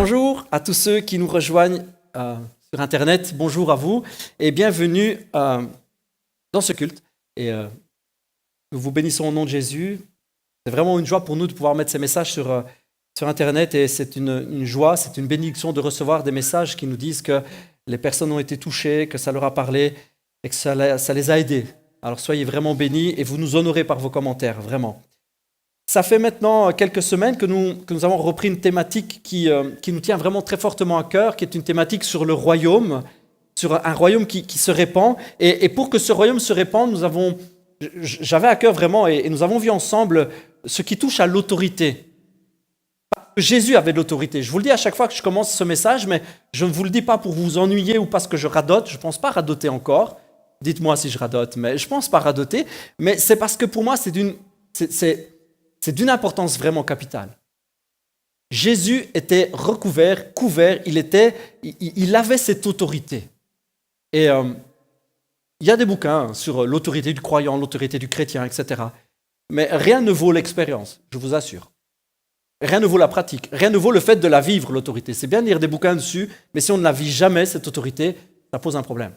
Bonjour à tous ceux qui nous rejoignent sur Internet, bonjour à vous et bienvenue dans ce culte. Et nous vous bénissons au nom de Jésus. C'est vraiment une joie pour nous de pouvoir mettre ces messages sur Internet et c'est une joie, c'est une bénédiction de recevoir des messages qui nous disent que les personnes ont été touchées, que ça leur a parlé et que ça les a aidés. Alors soyez vraiment bénis et vous nous honorez par vos commentaires, vraiment. Ça fait maintenant quelques semaines que nous avons repris une thématique qui nous tient vraiment très fortement à cœur, qui est une thématique sur le royaume, sur un royaume qui se répand. Et pour que ce royaume se répande, j'avais à cœur vraiment, et nous avons vu ensemble ce qui touche à l'autorité. Jésus avait de l'autorité. Je vous le dis à chaque fois que je commence ce message, mais je ne vous le dis pas pour vous ennuyer ou parce que je radote. Je ne pense pas radoter encore. Dites-moi si je radote, mais je ne pense pas radoter. Mais c'est parce que pour moi, c'est d'une importance vraiment capitale. Jésus était recouvert, couvert, il avait cette autorité. Et il y a des bouquins sur l'autorité du croyant, l'autorité du chrétien, etc. Mais rien ne vaut l'expérience, je vous assure. Rien ne vaut la pratique, rien ne vaut le fait de la vivre, l'autorité. C'est bien de lire des bouquins dessus, mais si on ne la vit jamais, cette autorité, ça pose un problème.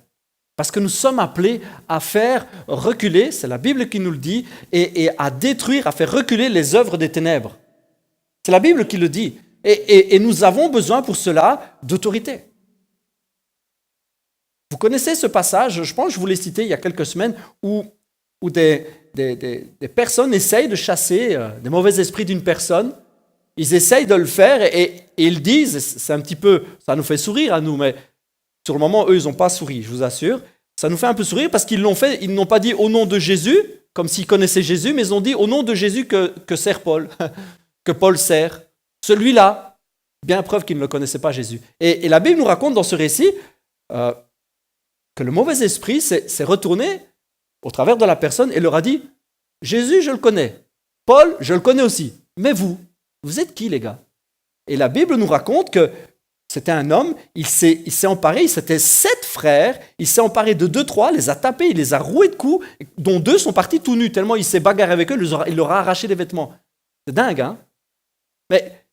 Parce que nous sommes appelés à faire reculer, c'est la Bible qui nous le dit, et à détruire, à faire reculer les œuvres des ténèbres. C'est la Bible qui le dit. Et nous avons besoin pour cela d'autorité. Vous connaissez ce passage, je pense que je vous l'ai cité il y a quelques semaines, où des personnes essayent de chasser des mauvais esprits d'une personne. Ils essayent de le faire et ils disent, c'est un petit peu, ça nous fait sourire à nous, mais sur le moment, eux, ils n'ont pas souri, je vous assure. Ça nous fait un peu sourire parce qu'ils l'ont fait, ils n'ont pas dit au nom de Jésus, comme s'ils connaissaient Jésus, mais ils ont dit au nom de Jésus que sert Paul, que Paul sert. Celui-là, bien preuve qu'ils ne le connaissaient pas, Jésus. Et la Bible nous raconte dans ce récit que le mauvais esprit s'est retourné au travers de la personne et leur a dit, Jésus, je le connais. Paul, je le connais aussi. Mais vous êtes qui, les gars? Et la Bible nous raconte que c'était un homme, il s'est emparé, c'était 7 frères, il s'est emparé de 2-3, les a tapés, il les a roués de coups, dont 2 sont partis tout nus, tellement il s'est bagarré avec eux, il leur a arraché les vêtements. C'est dingue, hein? Mais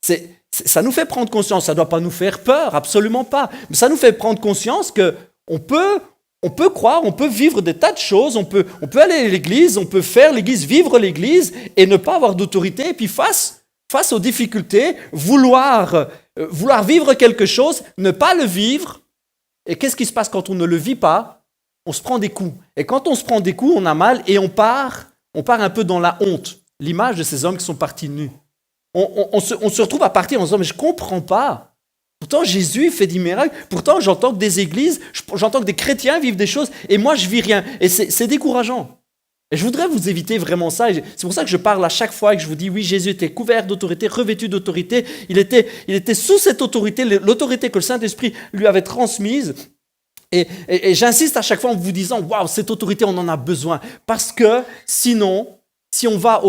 ça nous fait prendre conscience, ça ne doit pas nous faire peur, absolument pas, mais ça nous fait prendre conscience qu'on peut croire, on peut vivre des tas de choses, on peut aller à l'église, on peut faire l'église, vivre l'église, et ne pas avoir d'autorité, et puis face aux difficultés, vouloir vivre quelque chose, ne pas le vivre. Et qu'est-ce qui se passe quand on ne le vit pas? On se prend des coups. Et quand on se prend des coups, on a mal et on part un peu dans la honte. L'image de ces hommes qui sont partis nus. On se retrouve à partir en se disant, mais je ne comprends pas. Pourtant, Jésus fait des miracles. Pourtant, j'entends que des églises, j'entends que des chrétiens vivent des choses et moi, je ne vis rien. Et c'est décourageant. Et je voudrais vous éviter vraiment ça. Et c'est pour ça que je parle à chaque fois et que je vous dis, oui, Jésus était couvert d'autorité, revêtu d'autorité. Il était sous cette autorité, l'autorité que le Saint-Esprit lui avait transmise. Et j'insiste à chaque fois en vous disant, waouh, cette autorité, on en a besoin. Parce que sinon, si on va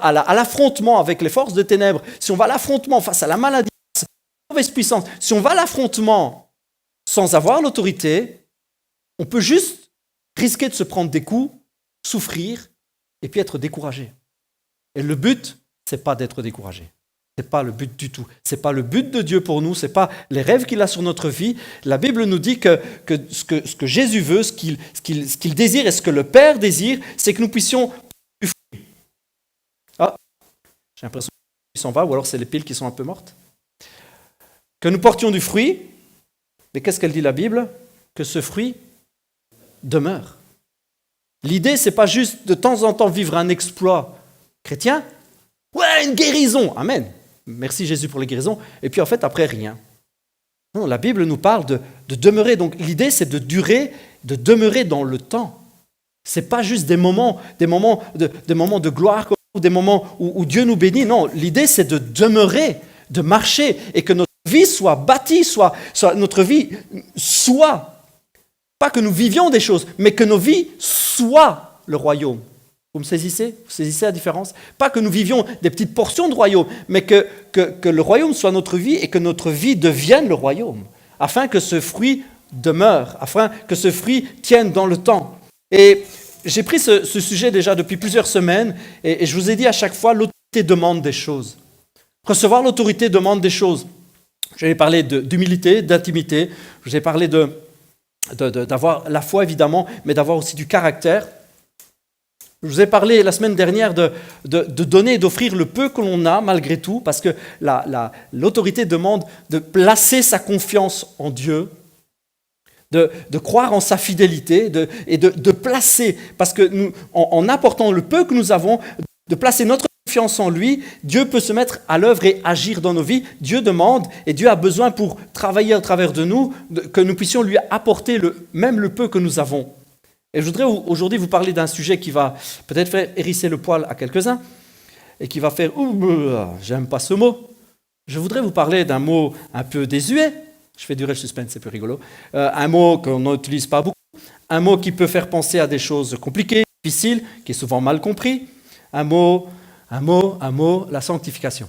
à l'affrontement avec les forces de ténèbres, si on va à l'affrontement face à la maladie, face à la mauvaise puissance, si on va à l'affrontement sans avoir l'autorité, on peut juste risquer de se prendre des coups, souffrir et puis être découragé. Et le but, c'est pas d'être découragé. C'est pas le but du tout. C'est pas le but de Dieu pour nous. C'est pas les rêves qu'il a sur notre vie. La Bible nous dit que ce que Jésus veut, ce qu'il désire et ce que le Père désire, c'est que nous puissions du fruit. Ah, j'ai l'impression qu'il s'en va, ou alors c'est les piles qui sont un peu mortes. Que nous portions du fruit. Mais qu'est-ce qu'elle dit la Bible? Que ce fruit demeure. L'idée, c'est pas juste de temps en temps vivre un exploit chrétien. Ouais, une guérison, amen. Merci Jésus pour les guérisons. Et puis en fait, après, rien. Non, la Bible nous parle de demeurer. Donc l'idée, c'est de demeurer dans le temps. C'est pas juste des moments de gloire, ou des moments où Dieu nous bénit. Non, l'idée, c'est de demeurer, de marcher, et que notre vie soit bâtie, soit notre vie soit. Pas que nous vivions des choses, mais que nos vies soient le royaume. Vous me saisissez? Vous saisissez la différence? Pas que nous vivions des petites portions de royaume, mais que le royaume soit notre vie et que notre vie devienne le royaume, afin que ce fruit demeure, afin que ce fruit tienne dans le temps. Et j'ai pris ce sujet déjà depuis plusieurs semaines, et je vous ai dit à chaque fois, l'autorité demande des choses. Recevoir l'autorité demande des choses. Je vais parler d'humilité, d'intimité. Je vais parler d'avoir la foi, évidemment, mais d'avoir aussi du caractère. Je vous ai parlé la semaine dernière de donner et d'offrir le peu que l'on a, malgré tout, parce que l'autorité demande de placer sa confiance en Dieu, de croire en sa fidélité et de placer, parce que nous, en apportant le peu que nous avons, de placer notre confiance en lui, Dieu peut se mettre à l'œuvre et agir dans nos vies. Dieu demande et Dieu a besoin pour travailler à travers de nous, que nous puissions lui apporter même le peu que nous avons. Et je voudrais aujourd'hui vous parler d'un sujet qui va peut-être faire hérisser le poil à quelques-uns et qui va faire « j'aime pas ce mot ». Je voudrais vous parler d'un mot un peu désuet. Je fais durer le suspense, c'est plus rigolo. Un mot qu'on n'utilise pas beaucoup. Un mot qui peut faire penser à des choses compliquées, difficiles, qui est souvent mal compris. Un mot, la sanctification.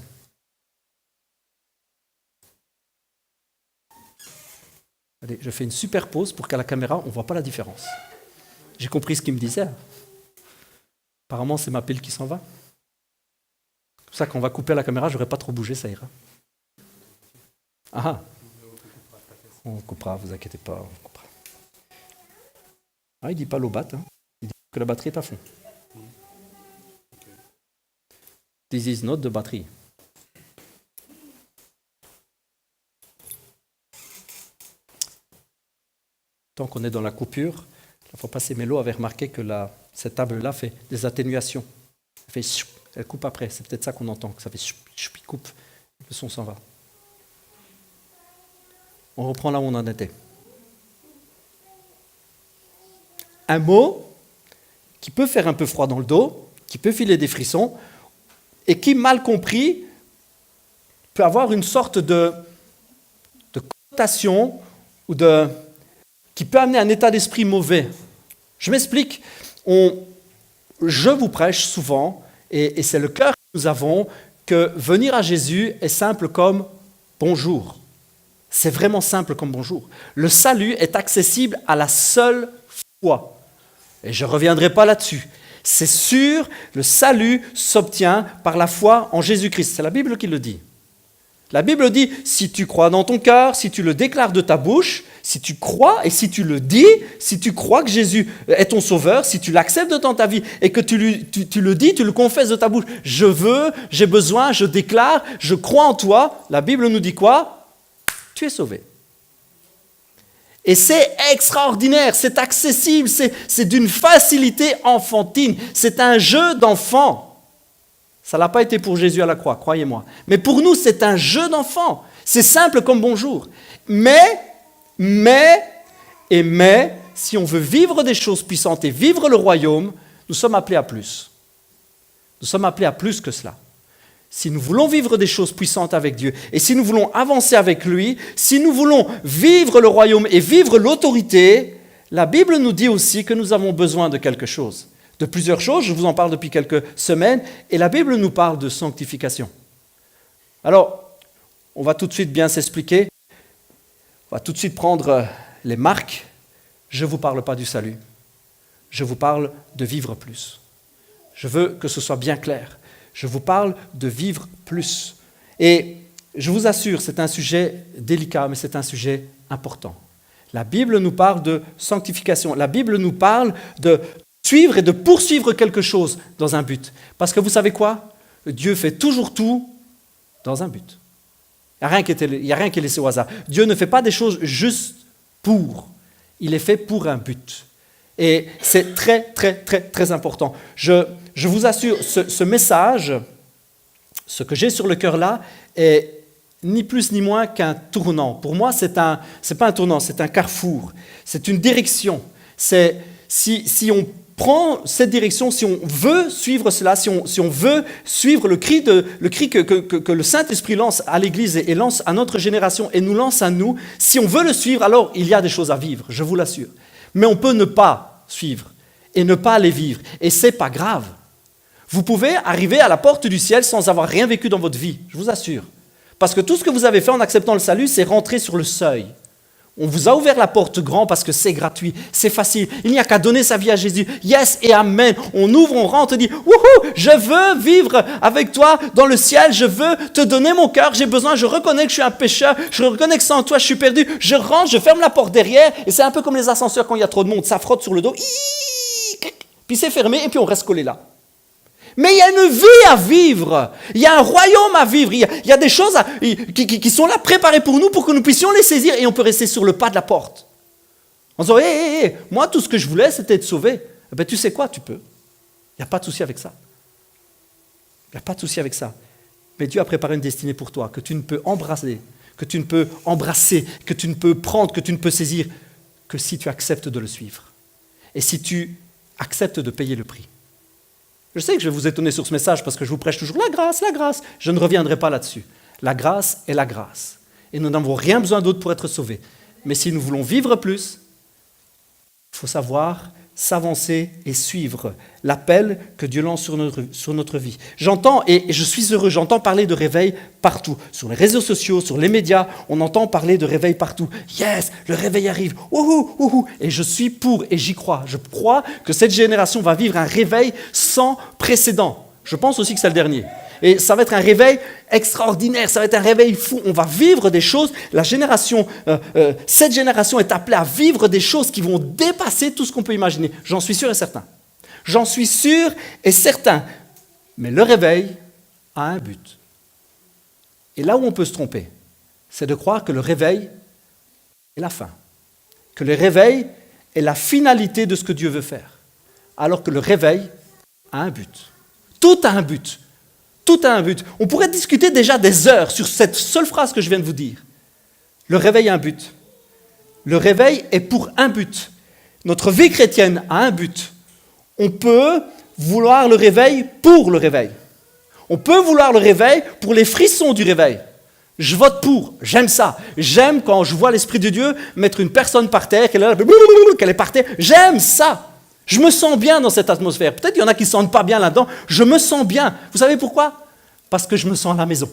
Allez, je fais une super pause pour qu'à la caméra, on ne voit pas la différence. J'ai compris ce qu'il me disait. Apparemment, c'est ma pile qui s'en va. C'est pour ça qu'on va couper à la caméra, je n'aurai pas trop bougé, ça ira. Ah, on coupera, vous inquiétez pas, on coupera. Ah, il ne dit pas l'eau batte, hein. Il dit que la batterie est à fond. This is not the battery. Tant qu'on est dans la coupure, la fois passée, Mélo avait remarqué que cette table-là fait des atténuations. Elle coupe après, c'est peut-être ça qu'on entend, que ça fait il coupe, le son s'en va. On reprend là où on en était. Un mot qui peut faire un peu froid dans le dos, qui peut filer des frissons, et qui, mal compris, peut avoir une sorte de connotation ou qui peut amener un état d'esprit mauvais. Je m'explique. Je vous prêche souvent, et c'est le cœur que nous avons, que venir à Jésus est simple comme bonjour. C'est vraiment simple comme bonjour. Le salut est accessible à la seule foi. Et je ne reviendrai pas là-dessus. C'est sûr, le salut s'obtient par la foi en Jésus-Christ. C'est la Bible qui le dit. La Bible dit, si tu crois dans ton cœur, si tu le déclares de ta bouche, si tu crois et si tu le dis, si tu crois que Jésus est ton sauveur, si tu l'acceptes dans ta vie et que tu le dis, tu le confesses de ta bouche, je veux, j'ai besoin, je déclare, je crois en toi, la Bible nous dit quoi? Tu es sauvé. Et c'est extraordinaire, c'est accessible, c'est d'une facilité enfantine, c'est un jeu d'enfant. Ça n'a pas été pour Jésus à la croix, croyez-moi. Mais pour nous, c'est un jeu d'enfant. C'est simple comme bonjour. Mais, si on veut vivre des choses puissantes et vivre le royaume, nous sommes appelés à plus. Nous sommes appelés à plus que cela. Si nous voulons vivre des choses puissantes avec Dieu, et si nous voulons avancer avec lui, si nous voulons vivre le royaume et vivre l'autorité, la Bible nous dit aussi que nous avons besoin de quelque chose. De plusieurs choses, je vous en parle depuis quelques semaines, et la Bible nous parle de sanctification. Alors, on va tout de suite bien s'expliquer, on va tout de suite prendre les marques. Je ne vous parle pas du salut, je vous parle de vivre plus. Je veux que ce soit bien clair. Je vous parle de vivre plus. Et je vous assure, c'est un sujet délicat, mais c'est un sujet important. La Bible nous parle de sanctification. La Bible nous parle de suivre et de poursuivre quelque chose dans un but. Parce que vous savez quoi? Dieu fait toujours tout dans un but. Il n'y a rien qui est laissé au hasard. Dieu ne fait pas des choses juste pour. Il est fait pour un but. Et c'est très, très, très, très important. Je vous assure, ce message, ce que j'ai sur le cœur là, est ni plus ni moins qu'un tournant. Pour moi, c'est pas un tournant, c'est un carrefour. C'est une direction. Si on prend cette direction, si on veut suivre cela, si on veut suivre le cri que le Saint-Esprit lance à l'Église et lance à notre génération et nous lance à nous, si on veut le suivre, alors il y a des choses à vivre, je vous l'assure. Mais on peut ne pas suivre et ne pas les vivre. Et ce n'est pas grave. Vous pouvez arriver à la porte du ciel sans avoir rien vécu dans votre vie, je vous assure. Parce que tout ce que vous avez fait en acceptant le salut, c'est rentrer sur le seuil. On vous a ouvert la porte grand parce que c'est gratuit, c'est facile. Il n'y a qu'à donner sa vie à Jésus. Yes et amen. On ouvre, on rentre, on dit « Wouhou, je veux vivre avec toi dans le ciel. Je veux te donner mon cœur. J'ai besoin, je reconnais que je suis un pécheur. Je reconnais que sans toi, je suis perdu. Je rentre, je ferme la porte derrière. » Et c'est un peu comme les ascenseurs quand il y a trop de monde. Ça frotte sur le dos. Puis c'est fermé et puis on reste collé là. Mais il y a une vie à vivre, il y a un royaume à vivre, il y a des choses qui sont là préparées pour nous pour que nous puissions les saisir et on peut rester sur le pas de la porte. En disant, hé, moi tout ce que je voulais c'était être sauvé. Eh bien, tu sais quoi, tu peux. Il n'y a pas de souci avec ça. Il n'y a pas de souci avec ça. Mais Dieu a préparé une destinée pour toi que tu ne peux embrasser, que tu ne peux embrasser, que tu ne peux prendre, que tu ne peux saisir que si tu acceptes de le suivre. Et si tu acceptes de payer le prix. Je sais que je vais vous étonner sur ce message parce que je vous prêche toujours la grâce, la grâce. Je ne reviendrai pas là-dessus. La grâce est la grâce. Et nous n'avons rien besoin d'autre pour être sauvés. Mais si nous voulons vivre plus, il faut savoir s'avancer et suivre l'appel que Dieu lance sur notre vie. J'entends, et je suis heureux, j'entends parler de réveil partout. Sur les réseaux sociaux, sur les médias, on entend parler de réveil partout. Yes, le réveil arrive. Ouhou, ouhou. Et je suis pour, et j'y crois. Je crois que cette génération va vivre un réveil sans précédent. Je pense aussi que c'est le dernier. Et ça va être un réveil extraordinaire, ça va être un réveil fou. On va vivre des choses. Cette génération est appelée à vivre des choses qui vont dépasser tout ce qu'on peut imaginer. J'en suis sûr et certain. J'en suis sûr et certain. Mais le réveil a un but. Et là où on peut se tromper, c'est de croire que le réveil est la fin. Que le réveil est la finalité de ce que Dieu veut faire. Alors que le réveil a un but. Tout a un but. Tout a un but. On pourrait discuter déjà des heures sur cette seule phrase que je viens de vous dire. Le réveil a un but. Le réveil est pour un but. Notre vie chrétienne a un but. On peut vouloir le réveil pour le réveil. On peut vouloir le réveil pour les frissons du réveil. Je vote pour, j'aime ça. J'aime quand je vois l'Esprit de Dieu mettre une personne par terre, qu'elle est par terre. J'aime ça. Je me sens bien dans cette atmosphère. Peut-être qu'il y en a qui ne se sentent pas bien là-dedans. Je me sens bien. Vous savez pourquoi ? Parce que je me sens à la maison.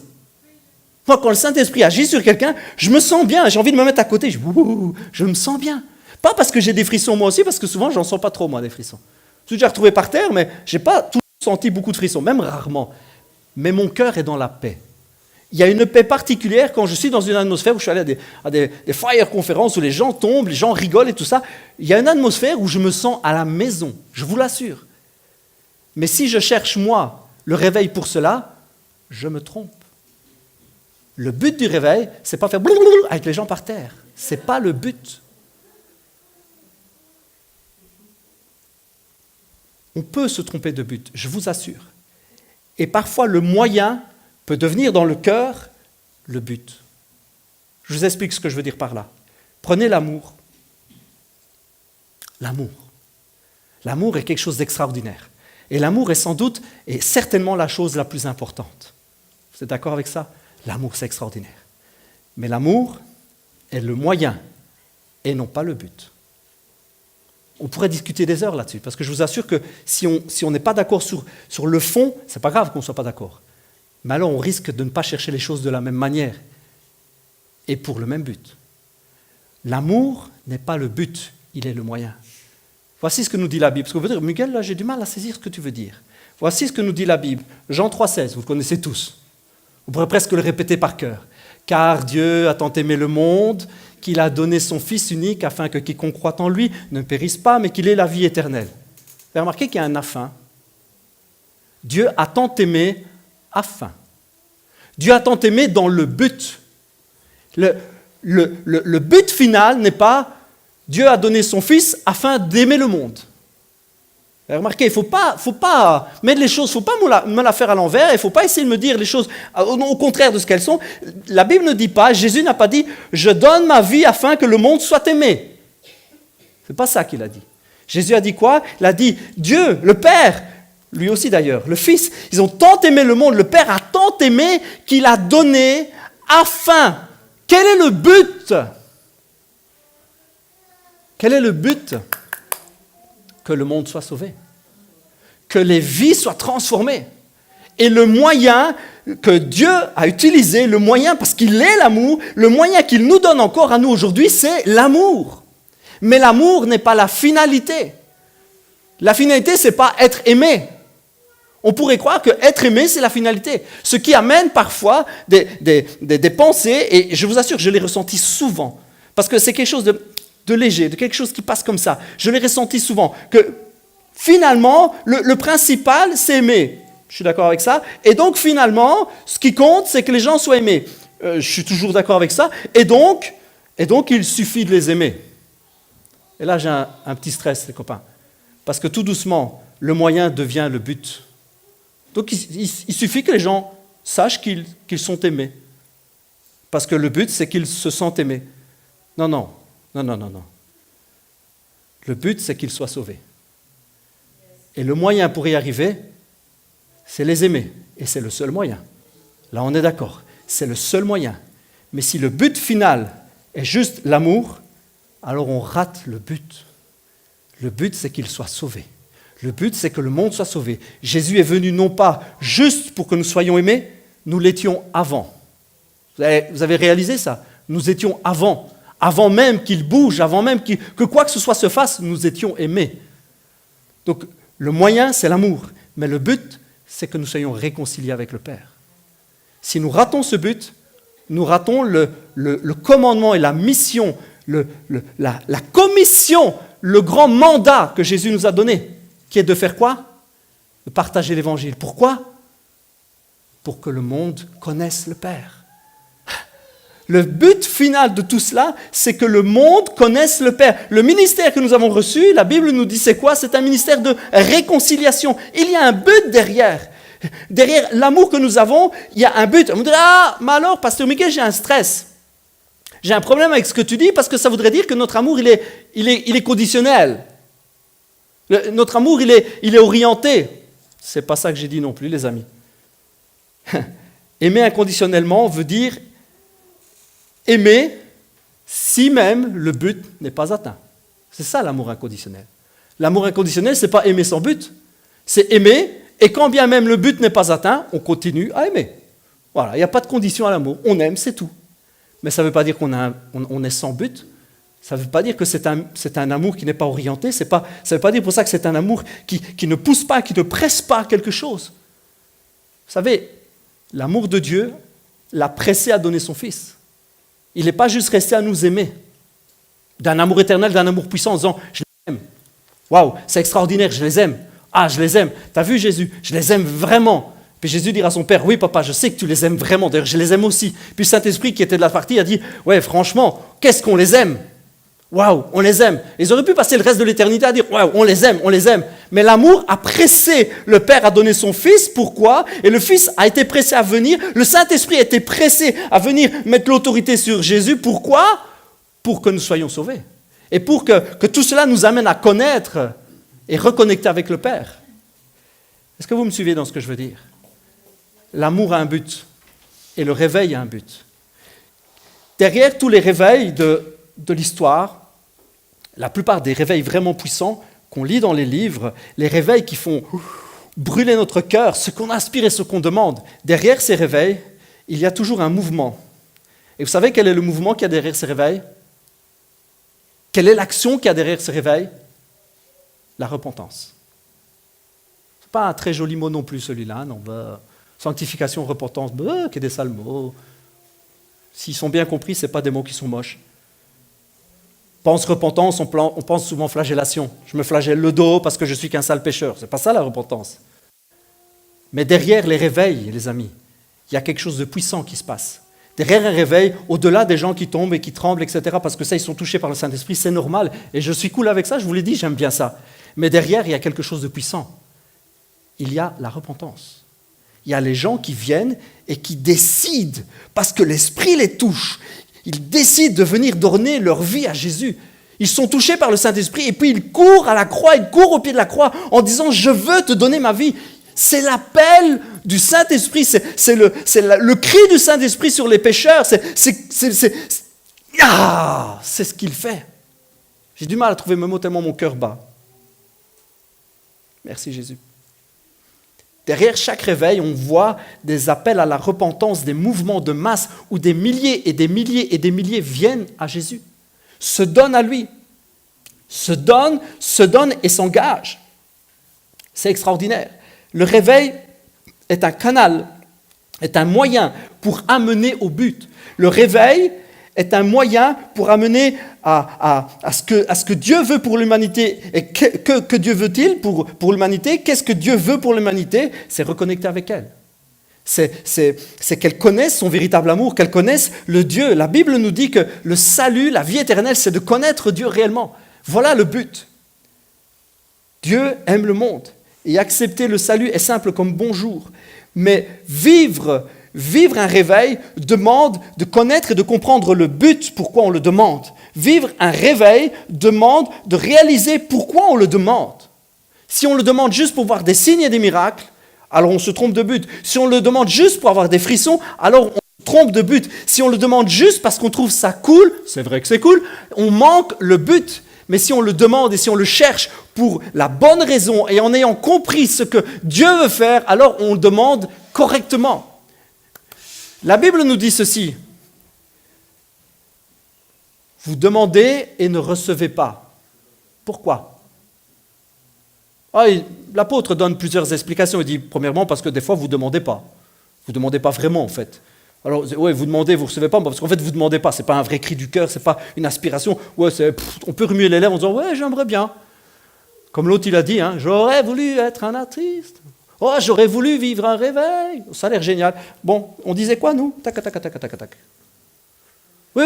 Moi, quand le Saint-Esprit agit sur quelqu'un, je me sens bien. J'ai envie de me mettre à côté. Je me sens bien. Pas parce que j'ai des frissons moi aussi, parce que souvent, j'en sens pas trop, moi, des frissons. Je suis déjà retrouvé par terre, mais je n'ai pas toujours senti beaucoup de frissons, même rarement. Mais mon cœur est dans la paix. Il y a une paix particulière quand je suis dans une atmosphère où je suis allé à des fire conférences où les gens tombent, les gens rigolent et tout ça. Il y a une atmosphère où je me sens à la maison, je vous l'assure. Mais si je cherche, moi, le réveil pour cela, je me trompe. Le but du réveil, c'est pas faire blablabla avec les gens par terre. C'est pas le but. On peut se tromper de but, je vous assure. Et parfois, le moyen peut devenir dans le cœur le but. Je vous explique ce que je veux dire par là. Prenez l'amour. L'amour. L'amour est quelque chose d'extraordinaire. Et l'amour est sans doute et certainement la chose la plus importante. Vous êtes d'accord avec ça ? L'amour, c'est extraordinaire. Mais l'amour est le moyen et non pas le but. On pourrait discuter des heures là-dessus, parce que je vous assure que si on n'est pas d'accord sur le fond, ce n'est pas grave qu'on ne soit pas d'accord. Mais alors on risque de ne pas chercher les choses de la même manière et pour le même but. L'amour n'est pas le but, il est le moyen. Voici ce que nous dit la Bible. Parce que vous dire, Miguel, là j'ai du mal à saisir ce que tu veux dire. Voici ce que nous dit la Bible. Jean 3,16, vous le connaissez tous. On pourrait presque le répéter par cœur. Car Dieu a tant aimé le monde qu'il a donné son Fils unique afin que quiconque croit en lui ne périsse pas, mais qu'il ait la vie éternelle. Vous avez remarqué qu'il y a un afin. Dieu a tant aimé afin. Dieu a tant aimé dans le but. Le but final n'est pas Dieu a donné son Fils afin d'aimer le monde. Vous avez remarqué, il ne faut pas mettre les choses, il ne faut pas me la faire à l'envers, il ne faut pas essayer de me dire les choses au contraire de ce qu'elles sont. La Bible ne dit pas, Jésus n'a pas dit « je donne ma vie afin que le monde soit aimé ». Ce n'est pas ça qu'il a dit. Jésus a dit quoi ? Il a dit « Dieu, le Père », lui aussi d'ailleurs, le Fils, ils ont tant aimé le monde, le Père a tant aimé qu'il a donné afin. Quel est le but ? Quel est le but ? Que le monde soit sauvé, que les vies soient transformées. Et le moyen que Dieu a utilisé, le moyen, parce qu'il est l'amour, le moyen qu'il nous donne encore à nous aujourd'hui, c'est l'amour. Mais l'amour n'est pas la finalité. La finalité, ce n'est pas être aimé. On pourrait croire que être aimé, c'est la finalité. Ce qui amène parfois des pensées, et je vous assure que je l'ai ressenti souvent, parce que c'est quelque chose de léger, de quelque chose qui passe comme ça. Je l'ai ressenti souvent, que finalement, le principal, c'est aimer. Je suis d'accord avec ça. Et donc, finalement, ce qui compte, c'est que les gens soient aimés. Je suis toujours d'accord avec ça. Et donc, il suffit de les aimer. Et là, j'ai un petit stress, les copains. Parce que tout doucement, le moyen devient le but. Donc, il suffit que les gens sachent qu'ils sont aimés. Parce que le but, c'est qu'ils se sentent aimés. Non. Le but, c'est qu'ils soient sauvés. Et le moyen pour y arriver, c'est les aimer. Et c'est le seul moyen. Là, on est d'accord. C'est le seul moyen. Mais si le but final est juste l'amour, alors on rate le but. Le but, c'est qu'ils soient sauvés. Le but, c'est que le monde soit sauvé. Jésus est venu non pas juste pour que nous soyons aimés, nous l'étions avant. Vous avez réalisé ça? Nous étions avant. Avant même qu'il bouge, avant même que quoi que ce soit se fasse, nous étions aimés. Donc, le moyen, c'est l'amour. Mais le but, c'est que nous soyons réconciliés avec le Père. Si nous ratons ce but, nous ratons le commandement et la mission, la commission, le grand mandat que Jésus nous a donné, qui est de faire quoi? De partager l'Évangile. Pourquoi? Pour que le monde connaisse le Père. Le but final de tout cela, c'est que le monde connaisse le Père. Le ministère que nous avons reçu, la Bible nous dit c'est quoi? C'est un ministère de réconciliation. Il y a un but derrière. Derrière l'amour que nous avons, il y a un but. On me dit, mais alors, Pasteur Mickey, j'ai un stress. J'ai un problème avec ce que tu dis parce que ça voudrait dire que notre amour, il est conditionnel. Notre amour, il est orienté. C'est pas ça que j'ai dit non plus, les amis. Aimer inconditionnellement veut dire aimer si même le but n'est pas atteint. C'est ça l'amour inconditionnel. L'amour inconditionnel, ce n'est pas aimer sans but. C'est aimer, et quand bien même le but n'est pas atteint, on continue à aimer. Voilà, il n'y a pas de condition à l'amour. On aime, c'est tout. Mais ça ne veut pas dire qu'on est sans but. Ça ne veut pas dire que c'est un amour qui n'est pas orienté. Ça ne veut pas dire pour ça que c'est un amour qui ne pousse pas, qui ne presse pas quelque chose. Vous savez, l'amour de Dieu l'a pressé à donner son Fils. Il n'est pas juste resté à nous aimer, d'un amour éternel, d'un amour puissant, en disant « je les aime ». Waouh, c'est extraordinaire, je les aime. Ah, je les aime. T'as vu Jésus? Je les aime vraiment. Puis Jésus dira à son Père, oui papa, je sais que tu les aimes vraiment, d'ailleurs je les aime aussi. Puis le Saint-Esprit qui était de la partie a dit, ouais franchement, qu'est-ce qu'on les aime? Waouh, on les aime. Ils auraient pu passer le reste de l'éternité à dire, waouh, on les aime, on les aime. Mais l'amour a pressé le Père à donner son Fils, pourquoi? Et le Fils a été pressé à venir, le Saint-Esprit a été pressé à venir mettre l'autorité sur Jésus, pourquoi? Pour que nous soyons sauvés. Et pour que tout cela nous amène à connaître et reconnecter avec le Père. Est-ce que vous me suivez dans ce que je veux dire? L'amour a un but et le réveil a un but. Derrière tous les réveils de l'histoire, la plupart des réveils vraiment puissants qu'on lit dans les livres, les réveils qui font brûler notre cœur, ce qu'on aspire et ce qu'on demande, derrière ces réveils, il y a toujours un mouvement. Et vous savez quel est le mouvement qu'il y a derrière ces réveils? Quelle est l'action qu'il y a derrière ces réveils? La repentance. Ce n'est pas un très joli mot non plus celui-là, non. Sanctification, repentance, qu'il y a des sales mots. S'ils sont bien compris, ce n'est pas des mots qui sont moches. Pense repentance, on pense souvent flagellation. Je me flagelle le dos parce que je suis qu'un sale pécheur. Ce n'est pas ça la repentance. Mais derrière les réveils, les amis, il y a quelque chose de puissant qui se passe. Derrière un réveil, au-delà des gens qui tombent et qui tremblent, etc., parce que ça, ils sont touchés par le Saint-Esprit, c'est normal. Et je suis cool avec ça, je vous l'ai dit, j'aime bien ça. Mais derrière, il y a quelque chose de puissant. Il y a la repentance. Il y a les gens qui viennent et qui décident, parce que l'Esprit les touche, ils décident de venir donner leur vie à Jésus. Ils sont touchés par le Saint-Esprit et puis ils courent à la croix, ils courent au pied de la croix en disant « Je veux te donner ma vie ». C'est l'appel du Saint-Esprit, c'est le cri du Saint-Esprit sur les pécheurs, c'est ce qu'il fait. J'ai du mal à trouver mes mots tellement mon cœur bat. Merci Jésus. Derrière chaque réveil, on voit des appels à la repentance, des mouvements de masse où des milliers et des milliers et des milliers viennent à Jésus, se donnent à lui, se donnent et s'engagent. C'est extraordinaire. Le réveil est un canal, est un moyen pour amener au but. Le réveil est un moyen pour amener à ce que Dieu veut pour l'humanité. Et que Dieu veut-il pour l'humanité? Qu'est-ce que Dieu veut pour l'humanité? C'est reconnecter avec elle. C'est qu'elle connaisse son véritable amour, qu'elle connaisse le Dieu. La Bible nous dit que le salut, la vie éternelle, c'est de connaître Dieu réellement. Voilà le but. Dieu aime le monde. Et accepter le salut est simple comme bonjour. Mais vivre un réveil demande de connaître et de comprendre le but, pourquoi on le demande. Vivre un réveil demande de réaliser pourquoi on le demande. Si on le demande juste pour voir des signes et des miracles, alors on se trompe de but. Si on le demande juste pour avoir des frissons, alors on se trompe de but. Si on le demande juste parce qu'on trouve ça cool, c'est vrai que c'est cool, on manque le but. Mais si on le demande et si on le cherche pour la bonne raison et en ayant compris ce que Dieu veut faire, alors on le demande correctement. La Bible nous dit ceci. Vous demandez et ne recevez pas. Pourquoi? L'apôtre donne plusieurs explications. Il dit, premièrement, parce que des fois, vous ne demandez pas. Vous ne demandez pas vraiment, en fait. Alors, ouais, vous demandez, vous ne recevez pas, parce qu'en fait, vous ne demandez pas. Ce n'est pas un vrai cri du cœur, ce n'est pas une aspiration. Ouais, on peut remuer les lèvres en disant, ouais, j'aimerais bien. Comme l'autre, il a dit, j'aurais voulu être un artiste. Oh, j'aurais voulu vivre un réveil. Ça a l'air génial. Bon, on disait quoi, nous? Tac, tac, tac, tac, tac, tac. Oui,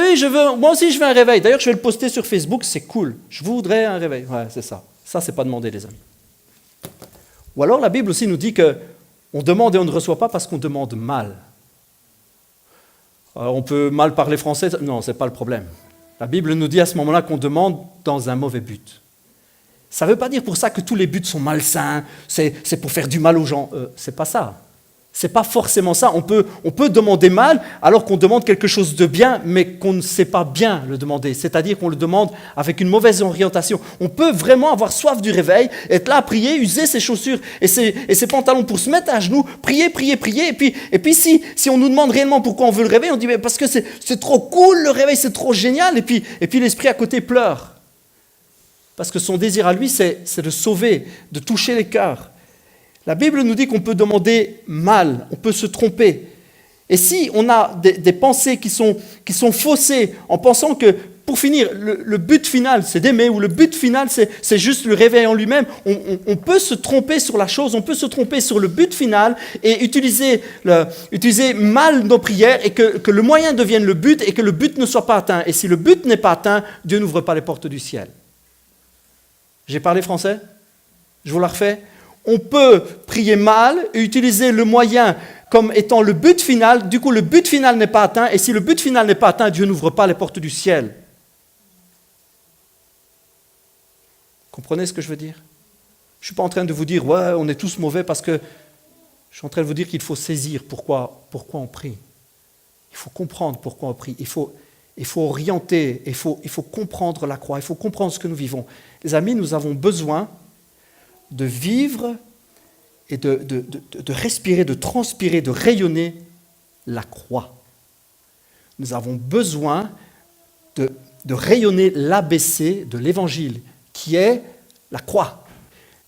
moi aussi, je veux un réveil. D'ailleurs, je vais le poster sur Facebook, c'est cool. Je voudrais un réveil. Ouais, c'est ça. Ça, c'est pas demander, les amis. Ou alors, la Bible aussi nous dit qu'on demande et on ne reçoit pas parce qu'on demande mal. Alors, on peut mal parler français. Non, ce n'est pas le problème. La Bible nous dit à ce moment-là qu'on demande dans un mauvais but. Ça ne veut pas dire pour ça que tous les buts sont malsains, c'est pour faire du mal aux gens. C'est pas ça. C'est pas forcément ça. On peut demander mal alors qu'on demande quelque chose de bien, mais qu'on ne sait pas bien le demander. C'est-à-dire qu'on le demande avec une mauvaise orientation. On peut vraiment avoir soif du réveil, être là à prier, user ses chaussures et ses pantalons pour se mettre à genoux, prier, et puis si on nous demande réellement pourquoi on veut le réveil, on dit mais parce que c'est trop cool le réveil, c'est trop génial, et puis l'esprit à côté pleure. Parce que son désir à lui, c'est de sauver, de toucher les cœurs. La Bible nous dit qu'on peut demander mal, on peut se tromper. Et si on a des pensées qui sont faussées, en pensant que, pour finir, le but final, c'est d'aimer, ou le but final, c'est juste le réveil en lui-même, on peut se tromper sur la chose, on peut se tromper sur le but final et utiliser mal nos prières et que le moyen devienne le but et que le but ne soit pas atteint. Et si le but n'est pas atteint, Dieu n'ouvre pas les portes du ciel. J'ai parlé français? Je vous la refais. On peut prier mal et utiliser le moyen comme étant le but final. Du coup, le but final n'est pas atteint. Et si le but final n'est pas atteint, Dieu n'ouvre pas les portes du ciel. Comprenez ce que je veux dire? Je ne suis pas en train de vous dire, ouais, on est tous mauvais parce que... Je suis en train de vous dire qu'il faut saisir pourquoi on prie. Il faut comprendre pourquoi on prie. Il faut orienter, il faut comprendre la croix, il faut comprendre ce que nous vivons. Les amis, nous avons besoin de vivre et de respirer, de transpirer, de rayonner la croix. Nous avons besoin de rayonner l'ABC de l'Évangile, qui est la croix.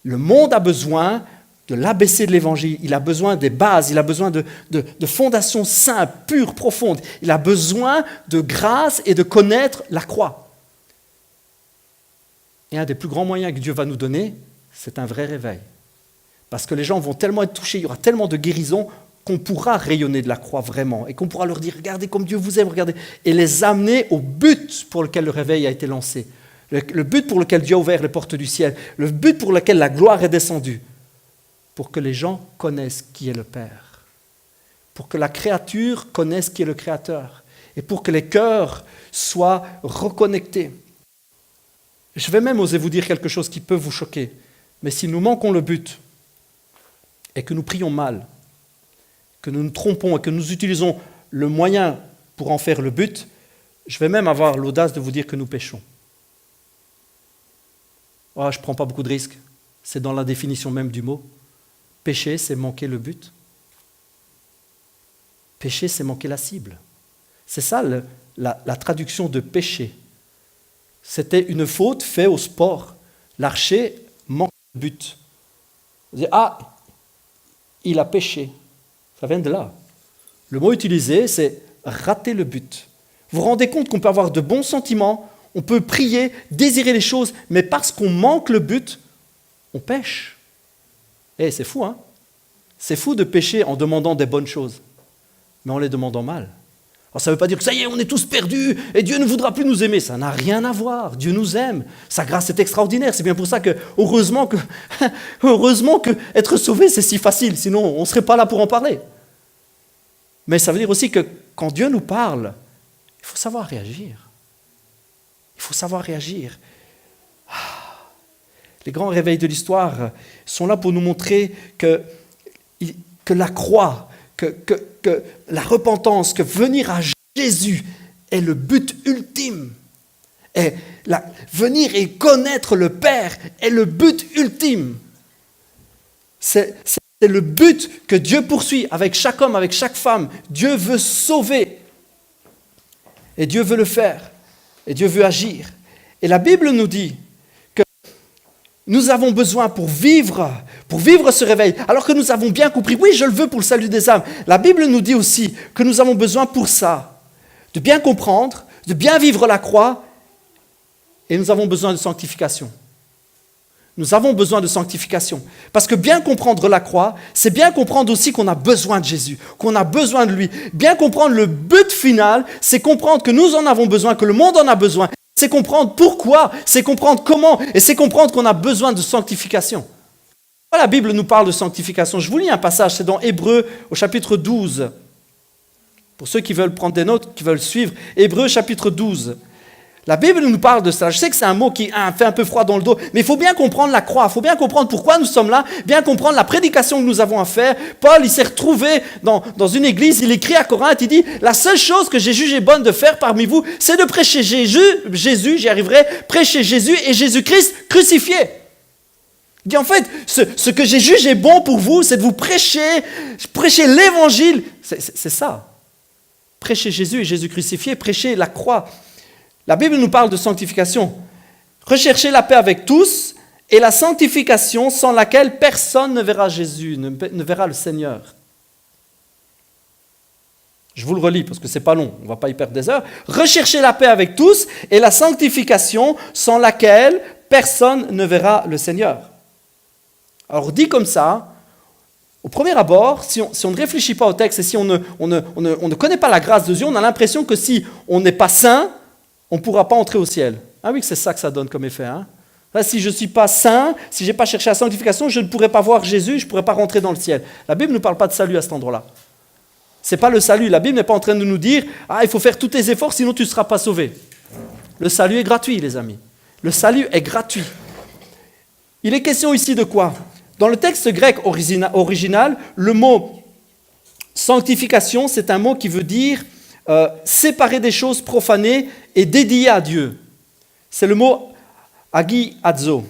Le monde a besoin de l'ABC de l'Évangile, il a besoin des bases, il a besoin de fondations simples, pures, profondes. Il a besoin de grâce et de connaître la croix. Et un des plus grands moyens que Dieu va nous donner, c'est un vrai réveil. Parce que les gens vont tellement être touchés, il y aura tellement de guérisons qu'on pourra rayonner de la croix vraiment et qu'on pourra leur dire « Regardez comme Dieu vous aime, regardez » et les amener au but pour lequel le réveil a été lancé, le but pour lequel Dieu a ouvert les portes du ciel, le but pour lequel la gloire est descendue, pour que les gens connaissent qui est le Père, pour que la créature connaisse qui est le Créateur et pour que les cœurs soient reconnectés. Je vais même oser vous dire quelque chose qui peut vous choquer, mais si nous manquons le but et que nous prions mal, que nous nous trompons et que nous utilisons le moyen pour en faire le but, je vais même avoir l'audace de vous dire que nous péchons. Oh, je ne prends pas beaucoup de risques, c'est dans la définition même du mot. Pécher, c'est manquer le but. Pécher, c'est manquer la cible. C'est ça la traduction de péché. C'était une faute faite au sport. L'archer manque le but. On dit, il a péché. Ça vient de là. Le mot utilisé, c'est rater le but. Vous vous rendez compte qu'on peut avoir de bons sentiments, on peut prier, désirer les choses, mais parce qu'on manque le but, on pêche. C'est fou, hein? C'est fou de pécher en demandant des bonnes choses, mais en les demandant mal. Alors ça ne veut pas dire que ça y est, on est tous perdus et Dieu ne voudra plus nous aimer. Ça n'a rien à voir. Dieu nous aime. Sa grâce est extraordinaire. C'est bien pour ça que, heureusement que être sauvé, c'est si facile. Sinon, on ne serait pas là pour en parler. Mais ça veut dire aussi que quand Dieu nous parle, il faut savoir réagir. Il faut savoir réagir. Les grands réveils de l'histoire sont là pour nous montrer que la croix, que la repentance, que venir à Jésus est le but ultime. Venir et connaître le Père est le but ultime. C'est le but que Dieu poursuit avec chaque homme, avec chaque femme. Dieu veut sauver. Et Dieu veut le faire. Et Dieu veut agir. Et la Bible nous dit que nous avons besoin pour vivre ce réveil, alors que nous avons bien compris, oui, je le veux pour le salut des âmes. La Bible nous dit aussi que nous avons besoin pour ça, de bien comprendre, de bien vivre la croix, et nous avons besoin de sanctification. Nous avons besoin de sanctification. Parce que bien comprendre la croix, c'est bien comprendre aussi qu'on a besoin de Jésus, qu'on a besoin de lui. Bien comprendre le but final, c'est comprendre que nous en avons besoin, que le monde en a besoin. C'est comprendre pourquoi, c'est comprendre comment, et c'est comprendre qu'on a besoin de sanctification. La Bible nous parle de sanctification. Je vous lis un passage, c'est dans Hébreux au chapitre 12. Pour ceux qui veulent prendre des notes, qui veulent suivre, Hébreux chapitre 12. La Bible nous parle de ça. Je sais que c'est un mot qui fait un peu froid dans le dos, mais il faut bien comprendre la croix, il faut bien comprendre pourquoi nous sommes là, bien comprendre la prédication que nous avons à faire. Paul, il s'est retrouvé dans une église, il écrit à Corinthe, il dit « La seule chose que j'ai jugé bonne de faire parmi vous, c'est de prêcher Jésus, j'y arriverai, prêcher Jésus et Jésus-Christ crucifié. » Il dit en fait, ce que j'ai jugé bon pour vous, c'est de vous prêcher l'évangile. C'est ça. Prêcher Jésus et Jésus crucifié, prêcher la croix. La Bible nous parle de sanctification. Recherchez la paix avec tous et la sanctification sans laquelle personne ne verra Jésus, ne verra le Seigneur. Je vous le relis parce que c'est pas long, on ne va pas y perdre des heures. Recherchez la paix avec tous et la sanctification sans laquelle personne ne verra le Seigneur. Alors dit comme ça, au premier abord, si on ne réfléchit pas au texte et si on ne connaît pas la grâce de Dieu, on a l'impression que si on n'est pas saint, on ne pourra pas entrer au ciel. Ah oui, c'est ça que ça donne comme effet. Hein? Là, si je ne suis pas saint, si je n'ai pas cherché la sanctification, je ne pourrai pas voir Jésus, je ne pourrai pas rentrer dans le ciel. La Bible ne parle pas de salut à cet endroit-là. Ce n'est pas le salut. La Bible n'est pas en train de nous dire « il faut faire tous tes efforts, sinon tu ne seras pas sauvé. » Le salut est gratuit, les amis. Le salut est gratuit. Il est question ici de quoi ? Dans le texte grec original, le mot « sanctification », c'est un mot qui veut dire séparer des choses profanées et dédiées à Dieu. C'est le mot agiazo.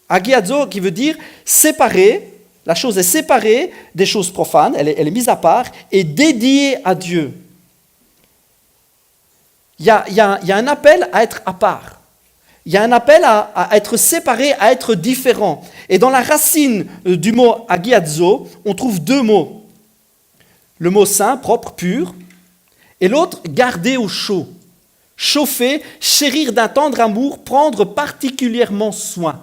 Agiazo qui veut dire séparer, la chose est séparée des choses profanes, elle est mise à part et dédiée à Dieu. Il y a un appel à être à part. Il y a un appel à être séparé, à être différent. Et dans la racine du mot agiazo, on trouve deux mots. Le mot saint, propre, pur, et l'autre, garder au chaud. Chauffer, chérir d'un tendre amour, prendre particulièrement soin.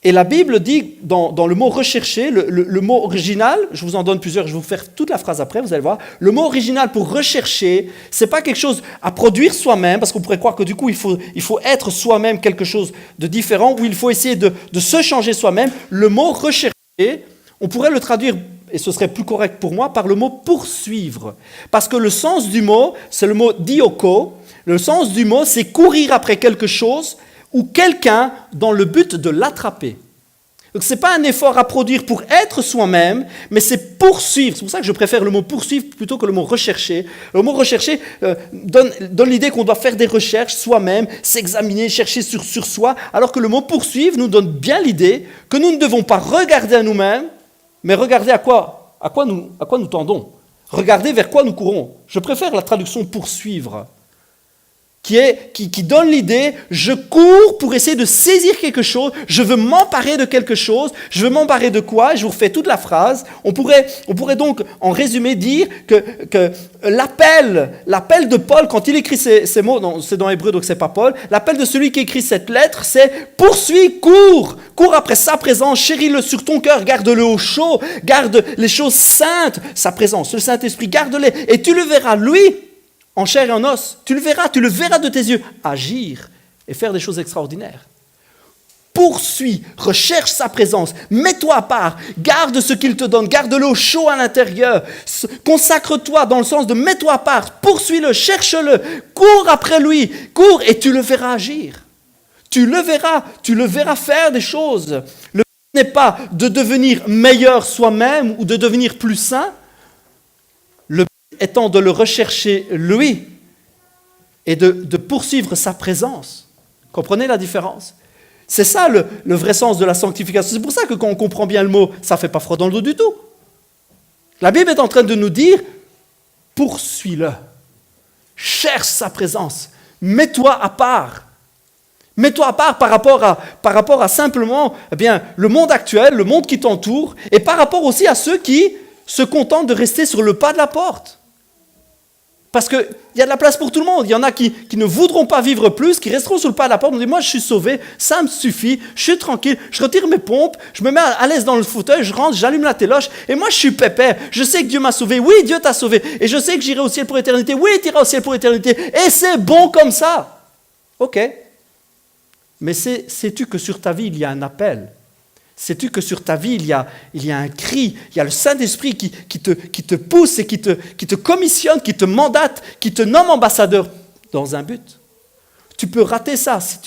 Et la Bible dit, dans le mot rechercher, le mot original, je vous en donne plusieurs, je vais vous faire toute la phrase après, vous allez voir. Le mot original pour rechercher, ce n'est pas quelque chose à produire soi-même, parce qu'on pourrait croire que du coup, il faut être soi-même quelque chose de différent, ou il faut essayer de se changer soi-même. Le mot rechercher, on pourrait le traduire, et ce serait plus correct pour moi, par le mot poursuivre. Parce que le sens du mot, c'est le mot dioko. Le sens du mot, c'est courir après quelque chose ou quelqu'un dans le but de l'attraper. Donc ce n'est pas un effort à produire pour être soi-même, mais c'est poursuivre. C'est pour ça que je préfère le mot poursuivre plutôt que le mot rechercher. Le mot rechercher donne l'idée qu'on doit faire des recherches soi-même, s'examiner, chercher sur soi, alors que le mot poursuivre nous donne bien l'idée que nous ne devons pas regarder à nous-mêmes, mais regarder à quoi nous tendons. Regarder vers quoi nous courons. Je préfère la traduction poursuivre, qui donne l'idée, je cours pour essayer de saisir quelque chose, je veux m'emparer de quelque chose, je veux m'emparer de quoi? Je vous refais toute la phrase. On pourrait donc, en résumé, dire que l'appel de Paul, quand il écrit ces mots, c'est dans Hébreu, donc c'est pas Paul, l'appel de celui qui écrit cette lettre, c'est poursuis, cours après sa présence, chéris-le sur ton cœur, garde-le au chaud, garde les choses saintes, sa présence, le Saint-Esprit, garde-les, et tu le verras, lui, en chair et en os, tu le verras de tes yeux, agir et faire des choses extraordinaires. Poursuis, recherche sa présence, mets-toi à part, garde ce qu'il te donne, garde-le au chaud à l'intérieur, consacre-toi dans le sens de mets-toi à part, poursuis-le, cherche-le, cours après lui, cours et tu le verras agir. Tu le verras faire des choses. Le but n'est pas de devenir meilleur soi-même ou de devenir plus saint, étant de le rechercher lui et de poursuivre sa présence. Comprenez la différence? C'est ça le vrai sens de la sanctification. C'est pour ça que quand on comprend bien le mot, ça ne fait pas froid dans le dos du tout. La Bible est en train de nous dire, poursuis-le, cherche sa présence, mets-toi à part. Mets-toi à part par rapport à simplement le monde actuel, le monde qui t'entoure, et par rapport aussi à ceux qui se contentent de rester sur le pas de la porte. Parce qu'il y a de la place pour tout le monde. Il y en a qui ne voudront pas vivre plus, qui resteront sur le pas de la porte. On dit, moi je suis sauvé, ça me suffit, je suis tranquille, je retire mes pompes, je me mets à l'aise dans le fauteuil, je rentre, j'allume la téloche, et moi je suis pépère. Je sais que Dieu m'a sauvé, oui Dieu t'a sauvé, et je sais que j'irai au ciel pour l'éternité, oui tu iras au ciel pour l'éternité, et c'est bon comme ça. Ok. Mais sais-tu que sur ta vie il y a un appel? Sais-tu que sur ta vie, il y a un cri, il y a le Saint-Esprit qui te pousse et qui te commissionne, qui te mandate, qui te nomme ambassadeur dans un but? Tu peux rater ça si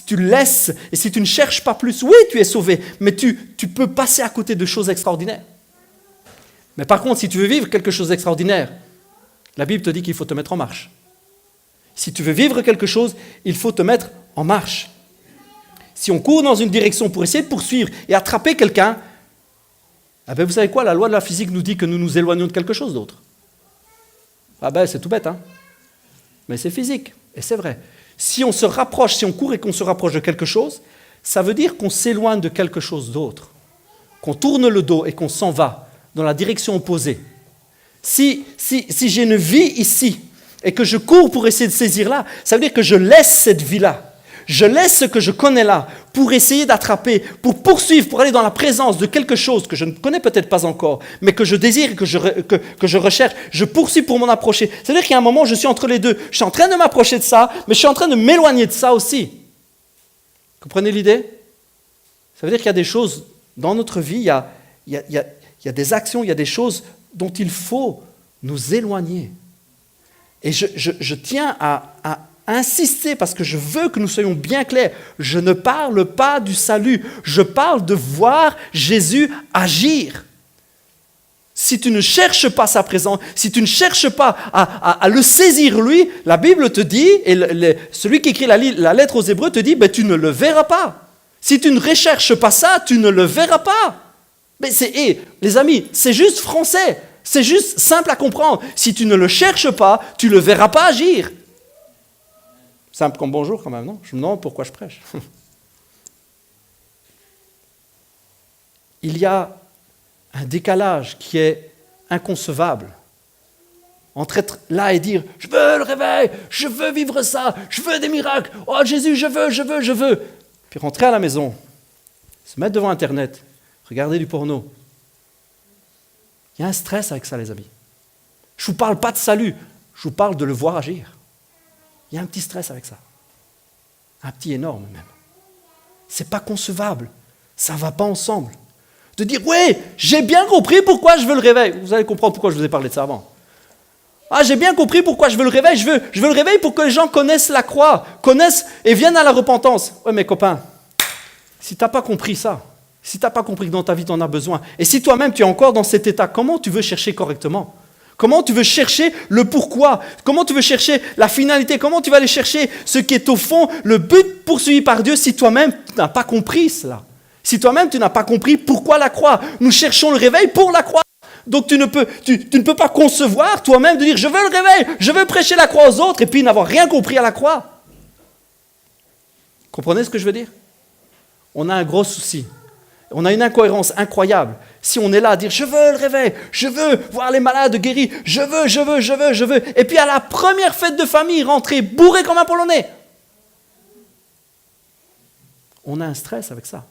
tu laisses et si tu ne cherches pas plus. Oui, tu es sauvé, mais tu peux passer à côté de choses extraordinaires. Mais par contre, si tu veux vivre quelque chose d'extraordinaire, la Bible te dit qu'il faut te mettre en marche. Si tu veux vivre quelque chose, il faut te mettre en marche. Si on court dans une direction pour essayer de poursuivre et attraper quelqu'un, vous savez quoi, la loi de la physique nous dit que nous nous éloignons de quelque chose d'autre. C'est tout bête, hein. Mais c'est physique, et c'est vrai. Si on se rapproche, si on court et qu'on se rapproche de quelque chose, ça veut dire qu'on s'éloigne de quelque chose d'autre, qu'on tourne le dos et qu'on s'en va dans la direction opposée. Si j'ai une vie ici et que je cours pour essayer de saisir là, ça veut dire que je laisse cette vie-là. Je laisse ce que je connais là pour essayer d'attraper, pour poursuivre, pour aller dans la présence de quelque chose que je ne connais peut-être pas encore, mais que je désire, que je recherche. Je poursuis pour m'en approcher. C'est-à-dire qu'il y a un moment où je suis entre les deux. Je suis en train de m'approcher de ça, mais je suis en train de m'éloigner de ça aussi. Comprenez l'idée? Ça veut dire qu'il y a des choses dans notre vie, il y a des actions, il y a des choses dont il faut nous éloigner. Et je tiens à insister parce que je veux que nous soyons bien clairs. Je ne parle pas du salut, je parle de voir Jésus agir. Si tu ne cherches pas sa présence, si tu ne cherches pas à le saisir lui, la Bible te dit, et celui qui écrit la lettre aux Hébreux te dit, tu ne le verras pas. Si tu ne recherches pas ça, tu ne le verras pas. Mais les amis, c'est juste français, c'est juste simple à comprendre. Si tu ne le cherches pas, tu ne le verras pas agir. Simple comme bonjour quand même, non? Je me demande pourquoi je prêche. Il y a un décalage qui est inconcevable entre être là et dire « Je veux le réveil, je veux vivre ça, je veux des miracles, oh Jésus, je veux ». Puis rentrer à la maison, se mettre devant Internet, regarder du porno. Il y a un stress avec ça, les amis. Je ne vous parle pas de salut, je vous parle de le voir agir. Il y a un petit stress avec ça. Un petit énorme même. Ce n'est pas concevable. Ça ne va pas ensemble. De dire, oui, j'ai bien compris pourquoi je veux le réveil. Vous allez comprendre pourquoi je vous ai parlé de ça avant. J'ai bien compris pourquoi je veux le réveil. Je veux le réveil pour que les gens connaissent la croix, connaissent et viennent à la repentance. Oui, mes copains, si tu n'as pas compris ça, Si tu n'as pas compris que dans ta vie, tu en as besoin, et si toi-même, tu es encore dans cet état, comment tu veux chercher correctement? Comment tu veux chercher le pourquoi? Comment tu veux chercher la finalité? Comment tu vas aller chercher ce qui est au fond, le but poursuivi par Dieu, si toi-même, tu n'as pas compris cela? Si toi-même, tu n'as pas compris pourquoi la croix? Nous cherchons le réveil pour la croix. Donc tu ne peux pas concevoir toi-même de dire « je veux le réveil, je veux prêcher la croix aux autres » et puis n'avoir rien compris à la croix. Comprenez ce que je veux dire? On a un gros souci. On a une incohérence incroyable. Si on est là à dire « je veux le réveil, je veux voir les malades guéris, je veux » et puis à la première fête de famille, rentrer bourré comme un Polonais. On a un stress avec ça.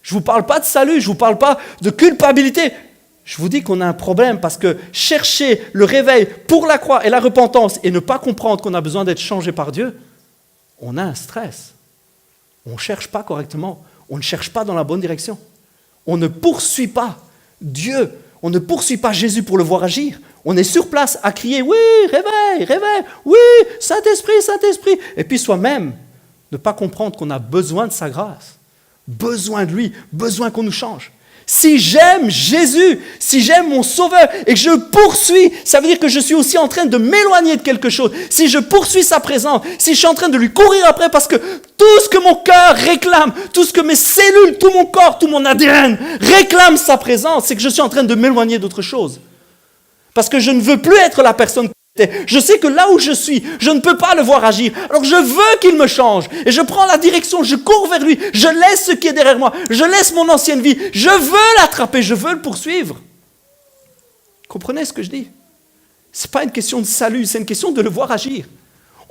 Je ne vous parle pas de salut, je ne vous parle pas de culpabilité. Je vous dis qu'on a un problème parce que chercher le réveil pour la croix et la repentance et ne pas comprendre qu'on a besoin d'être changé par Dieu, on a un stress. On ne cherche pas correctement, on ne cherche pas dans la bonne direction. On ne poursuit pas Dieu, on ne poursuit pas Jésus pour le voir agir. On est sur place à crier « oui, réveil, réveil, oui, Saint-Esprit, Saint-Esprit ». Et puis soi-même, ne pas comprendre qu'on a besoin de sa grâce. Besoin de lui, besoin qu'on nous change. Si j'aime Jésus, si j'aime mon Sauveur et que je poursuis, ça veut dire que je suis aussi en train de m'éloigner de quelque chose. Si je poursuis sa présence, si je suis en train de lui courir après parce que tout ce que mon cœur réclame, tout ce que mes cellules, tout mon corps, tout mon ADN réclame sa présence, c'est que je suis en train de m'éloigner d'autre chose. Parce que je ne veux plus être la personne. Je sais que là où je suis, je ne peux pas le voir agir. Alors je veux qu'il me change. Et je prends la direction, je cours vers lui. Je laisse ce qui est derrière moi. Je laisse mon ancienne vie. Je veux l'attraper, je veux le poursuivre. Comprenez ce que je dis? Ce n'est pas une question de salut, c'est une question de le voir agir.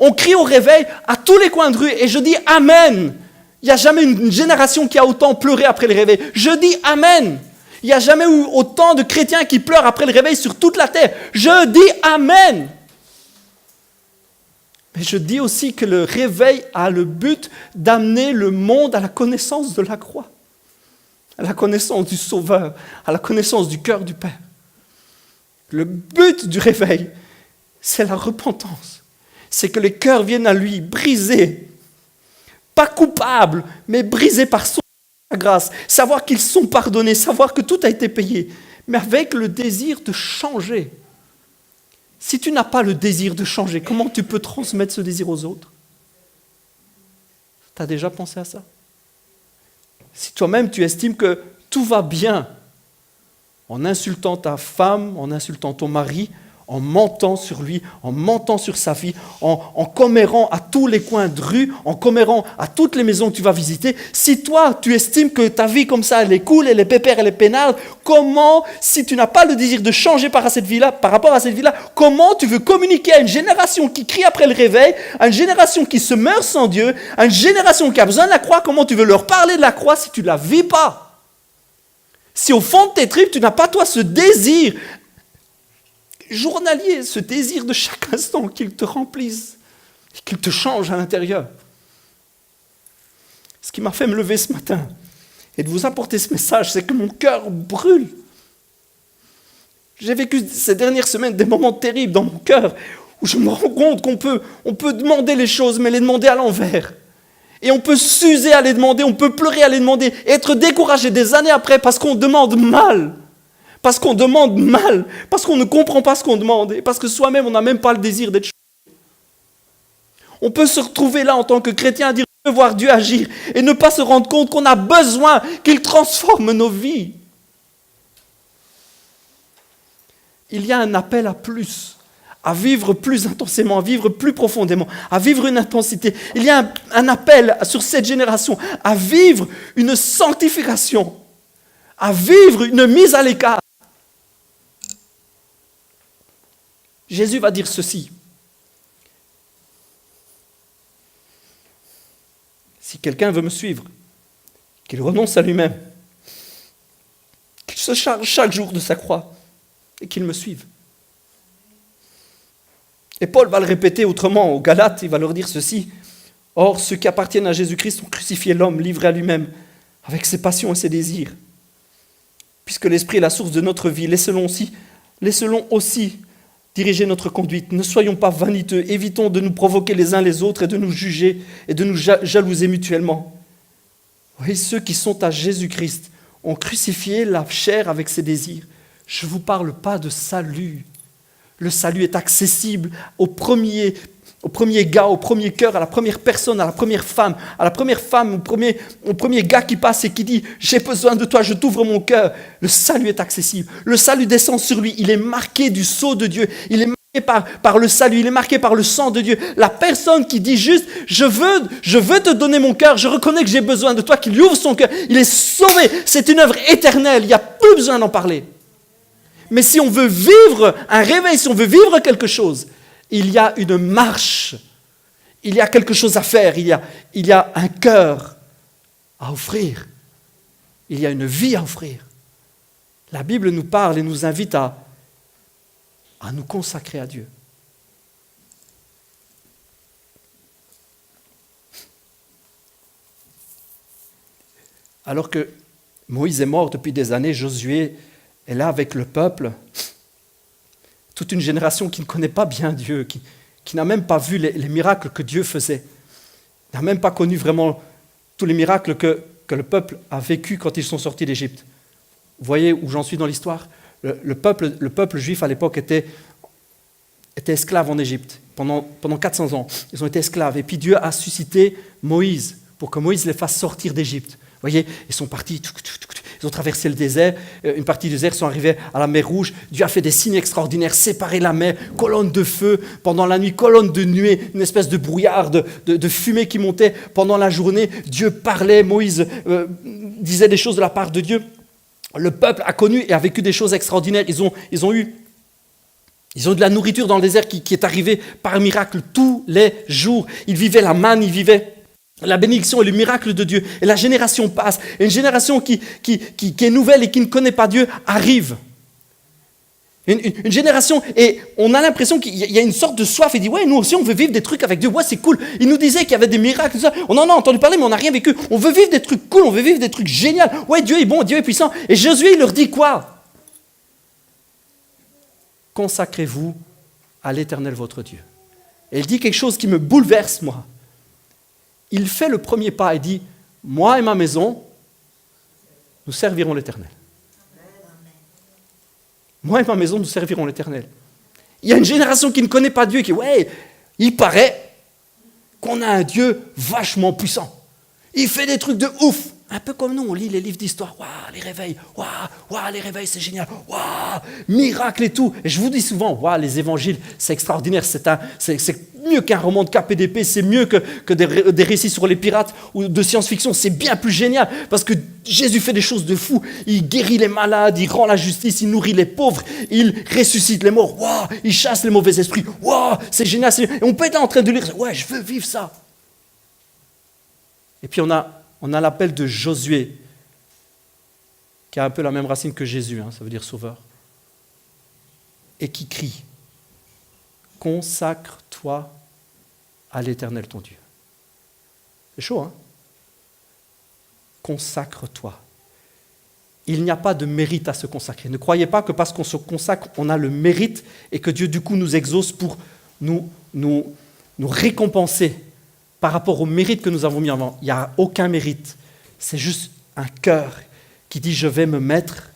On crie au réveil à tous les coins de rue et je dis Amen. Il n'y a jamais une génération qui a autant pleuré après le réveil. Je dis Amen. Il n'y a jamais eu autant de chrétiens qui pleurent après le réveil sur toute la terre. Je dis Amen. Mais je dis aussi que le réveil a le but d'amener le monde à la connaissance de la croix, à la connaissance du Sauveur, à la connaissance du cœur du Père. Le but du réveil, c'est la repentance. C'est que les cœurs viennent à lui brisés, pas coupables, mais brisés par son grâce, savoir qu'ils sont pardonnés, savoir que tout a été payé, mais avec le désir de changer. Si tu n'as pas le désir de changer, comment tu peux transmettre ce désir aux autres? Tu as déjà pensé à ça? Si toi-même tu estimes que tout va bien, en insultant ta femme, en insultant ton mari, en mentant sur lui, en mentant sur sa vie, en commérant à tous les coins de rue, en commérant à toutes les maisons que tu vas visiter. Si toi, tu estimes que ta vie comme ça, elle est cool, elle est pépère, elle est peinarde, comment, si tu n'as pas le désir de changer par rapport à cette vie-là, comment tu veux communiquer à une génération qui crie après le réveil, à une génération qui se meurt sans Dieu, à une génération qui a besoin de la croix, comment tu veux leur parler de la croix si tu ne la vis pas? Si au fond de tes tripes, tu n'as pas toi ce désir journalier, ce désir de chaque instant qu'il te remplisse, qu'il te change à l'intérieur. Ce qui m'a fait me lever ce matin et de vous apporter ce message, c'est que mon cœur brûle. J'ai vécu ces dernières semaines des moments terribles dans mon cœur où je me rends compte qu'on peut demander les choses, mais les demander à l'envers. Et on peut s'user à les demander, on peut pleurer à les demander, et être découragé des années après parce qu'on demande mal. Parce qu'on demande mal, parce qu'on ne comprend pas ce qu'on demande, et parce que soi-même, on n'a même pas le désir d'être changé. On peut se retrouver là en tant que chrétien à dire « je veux voir Dieu agir » et ne pas se rendre compte qu'on a besoin qu'il transforme nos vies. Il y a un appel à plus, à vivre plus intensément, à vivre plus profondément, à vivre une intensité. Il y a un appel sur cette génération à vivre une sanctification, à vivre une mise à l'écart. Jésus va dire ceci. Si quelqu'un veut me suivre, qu'il renonce à lui-même, qu'il se charge chaque jour de sa croix et qu'il me suive. Et Paul va le répéter autrement aux Galates, il va leur dire ceci. Or, ceux qui appartiennent à Jésus-Christ ont crucifié l'homme livré à lui-même avec ses passions et ses désirs. Puisque l'Esprit est la source de notre vie, laissons-le aussi diriger notre conduite. Ne soyons pas vaniteux, évitons de nous provoquer les uns les autres et de nous juger et de nous jalouser mutuellement. voyez, ceux qui sont à Jésus-Christ ont crucifié la chair avec ses désirs. Je ne vous parle pas de salut. Le salut est accessible au premier gars, au premier cœur, à la première personne, à la première femme, au premier gars qui passe et qui dit « J'ai besoin de toi, je t'ouvre mon cœur ». Le salut est accessible. Le salut descend sur lui. Il est marqué du sceau de Dieu. Il est marqué par le salut. Il est marqué par le sang de Dieu. La personne qui dit juste « Je veux te donner mon cœur. Je reconnais que j'ai besoin de toi », qui lui ouvre son cœur. Il est sauvé. C'est une œuvre éternelle. Il n'y a plus besoin d'en parler. Mais si on veut vivre un réveil, si on veut vivre quelque chose, il y a une marche, il y a quelque chose à faire, il y a un cœur à offrir, il y a une vie à offrir. La Bible nous parle et nous invite à nous consacrer à Dieu. Alors que Moïse est mort depuis des années, Josué est là avec le peuple, toute une génération qui ne connaît pas bien Dieu, qui n'a même pas vu les miracles que Dieu faisait, n'a même pas connu vraiment tous les miracles que le peuple a vécu quand ils sont sortis d'Égypte. Vous voyez où j'en suis dans l'histoire ? Le peuple juif à l'époque était esclave en Égypte pendant 400 ans. Ils ont été esclaves. Et puis Dieu a suscité Moïse pour que Moïse les fasse sortir d'Égypte. Vous voyez, ils sont partis, ils ont traversé le désert, une partie du désert, sont arrivés à la mer Rouge. Dieu a fait des signes extraordinaires, séparé la mer, colonne de feu pendant la nuit, colonne de nuée, une espèce de brouillard, de fumée qui montait pendant la journée. Dieu parlait, Moïse disait des choses de la part de Dieu. Le peuple a connu et a vécu des choses extraordinaires. Ils ont eu de la nourriture dans le désert qui est arrivée par miracle tous les jours. Ils vivaient la manne, ils vivaient la bénédiction et le miracle de Dieu. Et la génération passe. Et une génération qui est nouvelle et qui ne connaît pas Dieu arrive. Une génération, et on a l'impression qu'il y a une sorte de soif. Il dit, ouais, nous aussi, on veut vivre des trucs avec Dieu. Ouais, c'est cool. Il nous disait qu'il y avait des miracles. Tout ça. On en a entendu parler, mais on n'a rien vécu. On veut vivre des trucs cool, on veut vivre des trucs géniaux. Ouais, Dieu est bon, Dieu est puissant. Et Josué, il leur dit quoi ? Consacrez-vous à l'Éternel, votre Dieu. Et il dit quelque chose qui me bouleverse, moi. Il fait le premier pas et dit, moi et ma maison, nous servirons l'Éternel. Moi et ma maison, nous servirons l'Éternel. Il y a une génération qui ne connaît pas Dieu et qui, ouais, il paraît qu'on a un Dieu vachement puissant. Il fait des trucs de ouf. Un peu comme nous, on lit les livres d'histoire. Waouh, les réveils. Waouh, les réveils, c'est génial. Waouh, miracles et tout. Et je vous dis souvent, waouh, les évangiles, c'est extraordinaire. C'est mieux qu'un roman de KPDP. C'est mieux que des récits sur les pirates ou de science-fiction. C'est bien plus génial parce que Jésus fait des choses de fou. Il guérit les malades, il rend la justice, il nourrit les pauvres, il ressuscite les morts. Waouh, il chasse les mauvais esprits. Waouh, c'est génial. Et on peut être en train de lire. Ouais, je veux vivre ça. Et puis on a l'appel de Josué, qui a un peu la même racine que Jésus, ça veut dire sauveur, et qui crie « Consacre-toi à l'Éternel ton Dieu ». C'est chaud, hein ? Consacre-toi. Il n'y a pas de mérite à se consacrer. Ne croyez pas que parce qu'on se consacre, on a le mérite et que Dieu, du coup, nous exauce pour nous récompenser par rapport au mérite que nous avons mis en avant. Il n'y a aucun mérite. C'est juste un cœur qui dit « je vais me mettre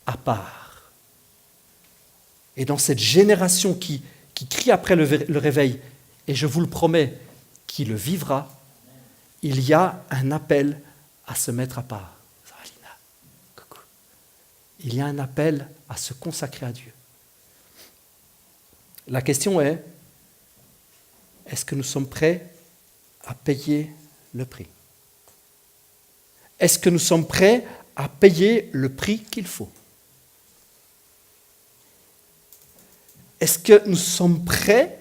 à part ». Et dans cette génération qui crie après le réveil, et je vous le promets, qui le vivra, il y a un appel à se mettre à part. Coucou. Il y a un appel à se consacrer à Dieu. La question est, est-ce que nous sommes prêts à payer le prix ? Est-ce que nous sommes prêts à payer le prix qu'il faut ? Est-ce que nous sommes prêts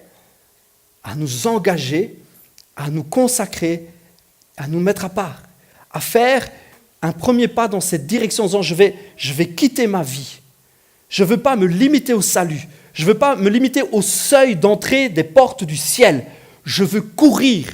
à nous engager, à nous consacrer, à nous mettre à part, à faire un premier pas dans cette direction en disant je vais quitter ma vie. Je ne veux pas me limiter au salut. Je ne veux pas me limiter au seuil d'entrée des portes du ciel. Je veux courir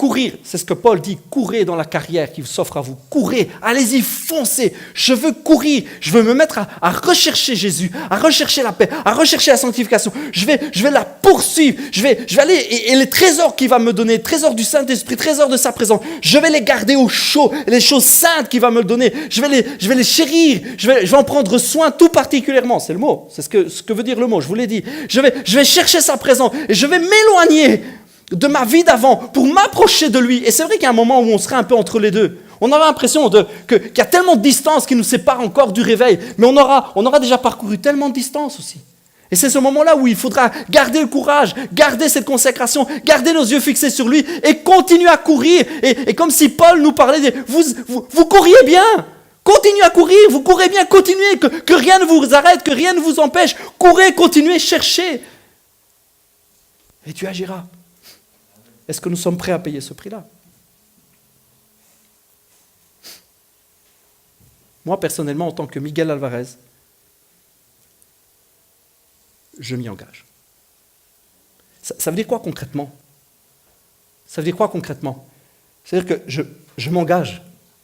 Courir, c'est ce que Paul dit, courez dans la carrière qui s'offre à vous. Courez, allez-y, foncez. Je veux courir, je veux me mettre à rechercher Jésus, à rechercher la paix, à rechercher la sanctification. Je vais la poursuivre, je vais aller, et les trésors qu'il va me donner, les trésors du Saint-Esprit, trésors de sa présence, je vais les garder au chaud, les choses saintes qu'il va me donner, je vais les chérir, je vais en prendre soin tout particulièrement. C'est le mot, c'est ce que veut dire le mot, je vous l'ai dit. Je vais chercher sa présence et je vais m'éloigner de ma vie d'avant pour m'approcher de lui. Et c'est vrai qu'il y a un moment où on serait un peu entre les deux. On aura l'impression qu'il y a tellement de distance qui nous sépare encore du réveil, mais on aura déjà parcouru tellement de distance aussi. Et c'est ce moment-là où il faudra garder le courage, garder cette consécration, garder nos yeux fixés sur lui et continuer à courir. Et comme si Paul nous parlait, vous couriez bien, continuez à courir, vous courez bien, continuez, que rien ne vous arrête, que rien ne vous empêche. Courez, continuez, cherchez. Et Dieu agira. Est-ce que nous sommes prêts à payer ce prix-là? Moi, personnellement, en tant que Miguel Alvarez, je m'y engage. Ça veut dire quoi concrètement? Ça veut dire quoi concrètement? C'est-à-dire que je m'engage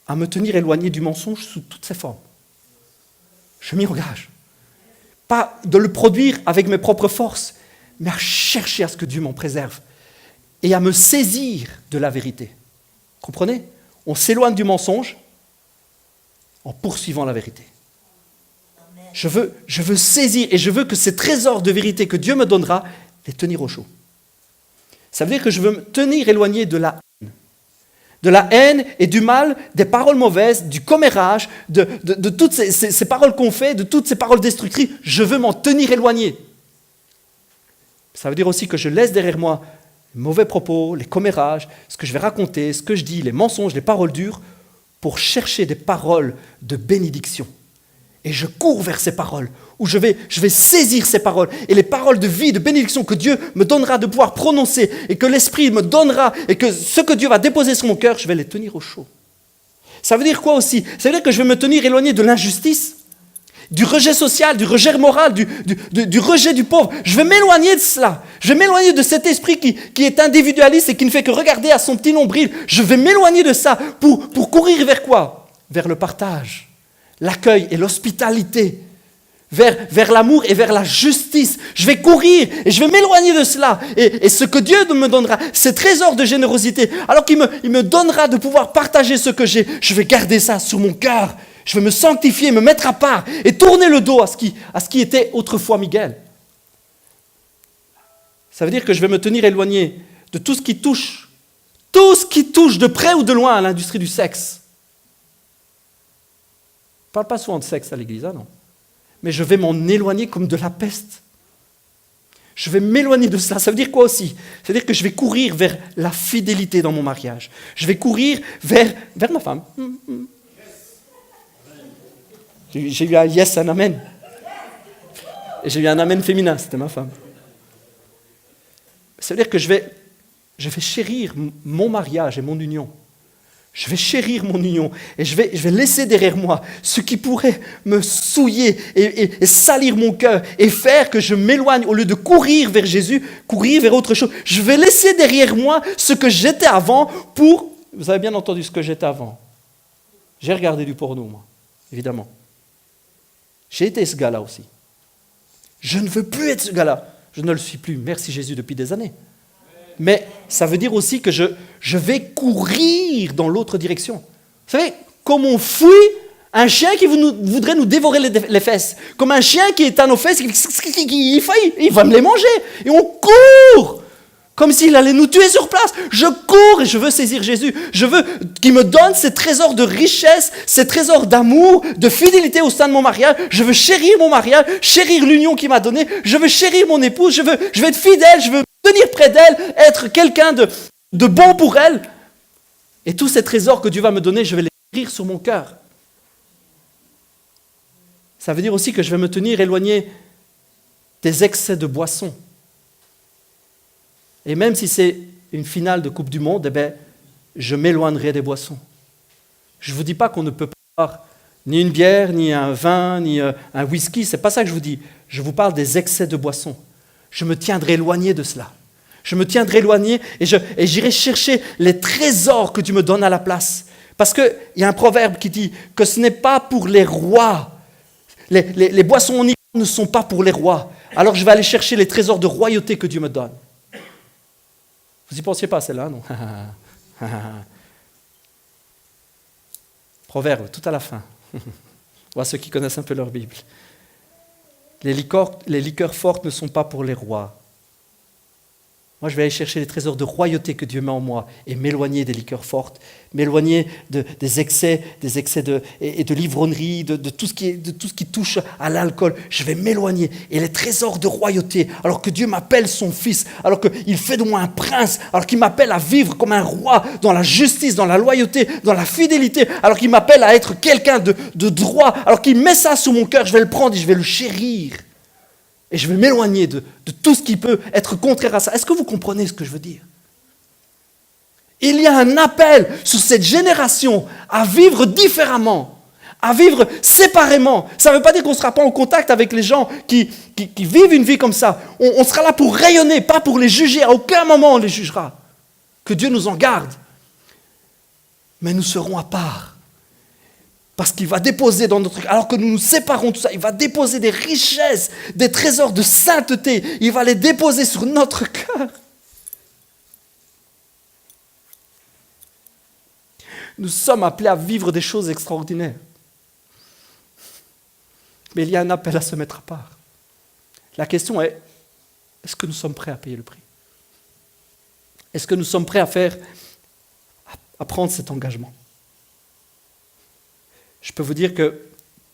à me tenir éloigné du mensonge sous toutes ses formes. Je m'y engage. Pas de le produire avec mes propres forces, mais à chercher à ce que Dieu m'en préserve. Et à me saisir de la vérité. Comprenez? On s'éloigne du mensonge en poursuivant la vérité. Je veux saisir et je veux que ces trésors de vérité que Dieu me donnera, les tenir au chaud. Ça veut dire que je veux me tenir éloigné de la haine. De la haine et du mal, des paroles mauvaises, du commérage, de toutes ces paroles qu'on fait, de toutes ces paroles destructrices. Je veux m'en tenir éloigné. Ça veut dire aussi que je laisse derrière moi les mauvais propos, les commérages, ce que je vais raconter, ce que je dis, les mensonges, les paroles dures, pour chercher des paroles de bénédiction. Et je cours vers ces paroles, où je vais saisir ces paroles, et les paroles de vie, de bénédiction que Dieu me donnera de pouvoir prononcer, et que l'Esprit me donnera, et que ce que Dieu va déposer sur mon cœur, je vais les tenir au chaud. Ça veut dire quoi aussi? Ça veut dire que je vais me tenir éloigné de l'injustice, du rejet social, du rejet moral, du rejet du pauvre. Je vais m'éloigner de cela. Je vais m'éloigner de cet esprit qui est individualiste et qui ne fait que regarder à son petit nombril. Je vais m'éloigner de ça pour courir vers quoi? Vers le partage, l'accueil et l'hospitalité, vers l'amour et vers la justice. Je vais courir et je vais m'éloigner de cela. Et ce que Dieu me donnera, ces trésors de générosité, alors qu'il me donnera de pouvoir partager ce que j'ai, je vais garder ça sur mon cœur. Je vais me sanctifier, me mettre à part et tourner le dos à ce qui était autrefois Miguel. Ça veut dire que je vais me tenir éloigné de tout ce qui touche de près ou de loin à l'industrie du sexe. Je ne parle pas souvent de sexe à l'église, non. Mais je vais m'en éloigner comme de la peste. Je vais m'éloigner de cela. Ça veut dire quoi aussi? Ça veut dire que je vais courir vers la fidélité dans mon mariage. Je vais courir vers ma femme. J'ai eu un yes, un amen. Et j'ai eu un amen féminin, c'était ma femme. Ça veut dire que je vais chérir mon mariage et mon union. Je vais chérir mon union et je vais laisser derrière moi ce qui pourrait me souiller et salir mon cœur et faire que je m'éloigne au lieu de courir vers Jésus, courir vers autre chose. Je vais laisser derrière moi ce que j'étais avant pour... Vous avez bien entendu ce que j'étais avant. J'ai regardé du porno, moi, évidemment. J'ai été ce gars-là aussi. Je ne veux plus être ce gars-là. Je ne le suis plus, merci Jésus, depuis des années. Mais ça veut dire aussi que je vais courir dans l'autre direction. Vous savez, comme on fuit un chien qui voudrait nous dévorer les fesses. Comme un chien qui est à nos fesses, il va me les manger. Et on court comme s'il allait nous tuer sur place. Je cours et je veux saisir Jésus. Je veux qu'il me donne ces trésors de richesse, ces trésors d'amour, de fidélité au sein de mon mariage. Je veux chérir mon mariage, chérir l'union qu'il m'a donnée. Je veux chérir mon épouse. Je veux être fidèle. Je veux tenir près d'elle, être quelqu'un de bon pour elle. Et tous ces trésors que Dieu va me donner, je vais les chérir sur mon cœur. Ça veut dire aussi que je vais me tenir éloigné des excès de boissons. Et même si c'est une finale de Coupe du Monde, eh bien, je m'éloignerai des boissons. Je ne vous dis pas qu'on ne peut pas boire ni une bière, ni un vin, ni un whisky. Ce n'est pas ça que je vous dis. Je vous parle des excès de boissons. Je me tiendrai éloigné de cela. Je me tiendrai éloigné et j'irai chercher les trésors que Dieu me donne à la place. Parce qu'il y a un proverbe qui dit que ce n'est pas pour les rois. Les boissons oniriques ne sont pas pour les rois. Alors je vais aller chercher les trésors de royauté que Dieu me donne. Vous n'y pensiez pas celle-là, non? Proverbe, tout à la fin. Voilà ceux qui connaissent un peu leur Bible. Les liqueurs fortes ne sont pas pour les rois. Moi, je vais aller chercher les trésors de royauté que Dieu met en moi et m'éloigner des liqueurs fortes, m'éloigner des excès et de l'ivrognerie, de tout ce qui touche à l'alcool. Je vais m'éloigner. Et les trésors de royauté, alors que Dieu m'appelle son fils, alors qu'il fait de moi un prince, alors qu'il m'appelle à vivre comme un roi dans la justice, dans la loyauté, dans la fidélité, alors qu'il m'appelle à être quelqu'un de droit, alors qu'il met ça sous mon cœur, je vais le prendre et je vais le chérir. Et je vais m'éloigner de tout ce qui peut être contraire à ça. Est-ce que vous comprenez ce que je veux dire? Il y a un appel sur cette génération à vivre différemment, à vivre séparément. Ça ne veut pas dire qu'on ne sera pas en contact avec les gens qui vivent une vie comme ça. On sera là pour rayonner, pas pour les juger. À aucun moment on les jugera. Que Dieu nous en garde. Mais nous serons à part. Parce qu'il va déposer dans notre... Alors que nous nous séparons de tout ça, il va déposer des richesses, des trésors de sainteté. Il va les déposer sur notre cœur. Nous sommes appelés à vivre des choses extraordinaires. Mais il y a un appel à se mettre à part. La question est, est-ce que nous sommes prêts à payer le prix? Est-ce que nous sommes prêts à prendre cet engagement? Je peux vous dire que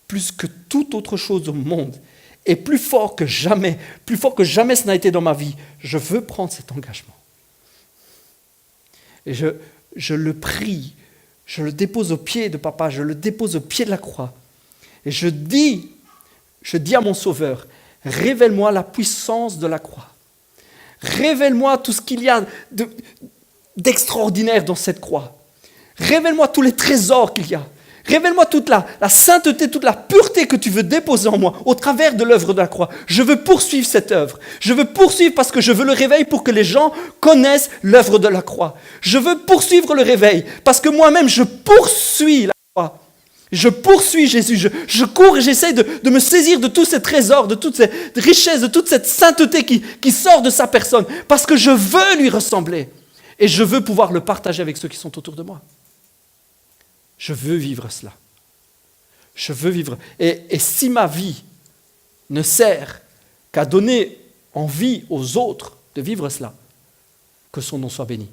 plus que toute autre chose au monde, et plus fort que jamais ce n'a été dans ma vie, je veux prendre cet engagement. Et je le prie, je le dépose aux pieds de papa, je le dépose aux pieds de la croix. Et je dis à mon Sauveur, révèle-moi la puissance de la croix. Révèle-moi tout ce qu'il y a d'extraordinaire dans cette croix. Révèle-moi tous les trésors qu'il y a. Révèle-moi toute la sainteté, toute la pureté que tu veux déposer en moi au travers de l'œuvre de la croix. Je veux poursuivre cette œuvre. Je veux poursuivre parce que je veux le réveil pour que les gens connaissent l'œuvre de la croix. Je veux poursuivre le réveil parce que moi-même je poursuis la croix. Je poursuis Jésus. Je cours et j'essaie de me saisir de tous ces trésors, de toutes ces richesses, de toute cette sainteté qui sort de sa personne parce que je veux lui ressembler et je veux pouvoir le partager avec ceux qui sont autour de moi. Je veux vivre cela. Je veux vivre. Et si ma vie ne sert qu'à donner envie aux autres de vivre cela, que son nom soit béni.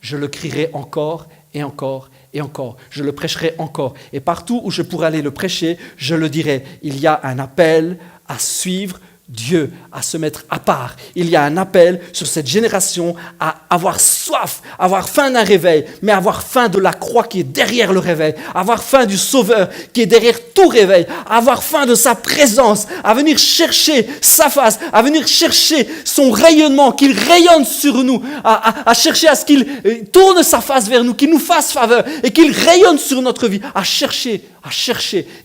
Je le crierai encore et encore et encore. Je le prêcherai encore. Et partout où je pourrai aller le prêcher, je le dirai. Il y a un appel à suivre Dieu, à se mettre à part. Il y a un appel sur cette génération à avoir soif, avoir faim d'un réveil, mais avoir faim de la croix qui est derrière le réveil, avoir faim du Sauveur qui est derrière tout réveil, avoir faim de sa présence, à venir chercher sa face, à venir chercher son rayonnement, qu'il rayonne sur nous, à chercher à ce qu'il tourne sa face vers nous, qu'il nous fasse faveur et qu'il rayonne sur notre vie, à chercher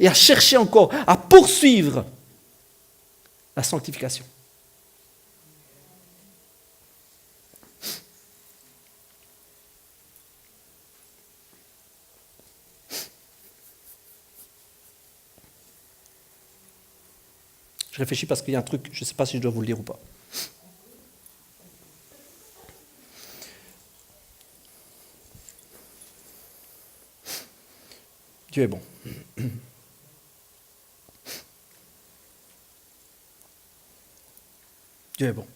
et à chercher encore, à poursuivre la sanctification. Je réfléchis parce qu'il y a un truc, je ne sais pas si je dois vous le dire ou pas. Dieu est bon. Dieu est bon.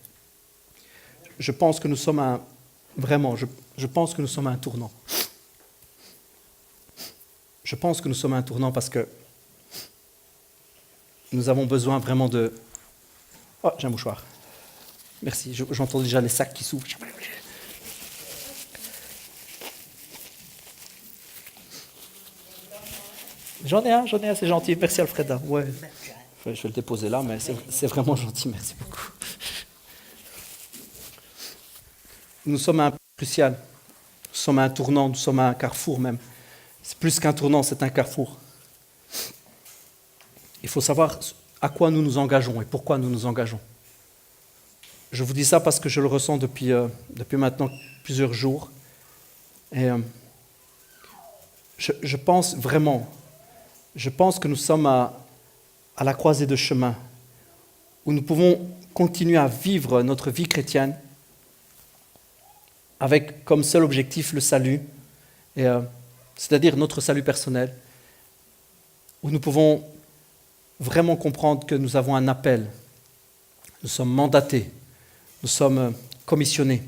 Je pense que nous sommes je pense que nous sommes à un tournant. Je pense que nous sommes à un tournant parce que nous avons besoin vraiment de... Oh, j'ai un mouchoir. Merci, j'entends déjà les sacs qui s'ouvrent. J'en ai un, c'est gentil. Merci Alfreda. Ouais. Enfin, je vais le déposer là, mais c'est vraiment gentil. Merci beaucoup. Nous sommes à un point crucial. Nous sommes à un tournant, nous sommes à un carrefour même. C'est plus qu'un tournant, c'est un carrefour. Il faut savoir à quoi nous nous engageons et pourquoi nous nous engageons. je vous dis ça parce que je le ressens depuis maintenant plusieurs jours. Et je pense vraiment, je pense que nous sommes à la croisée de chemin où nous pouvons continuer à vivre notre vie chrétienne avec comme seul objectif le salut, c'est-à-dire notre salut personnel, où nous pouvons vraiment comprendre que nous avons un appel, nous sommes mandatés, nous sommes commissionnés.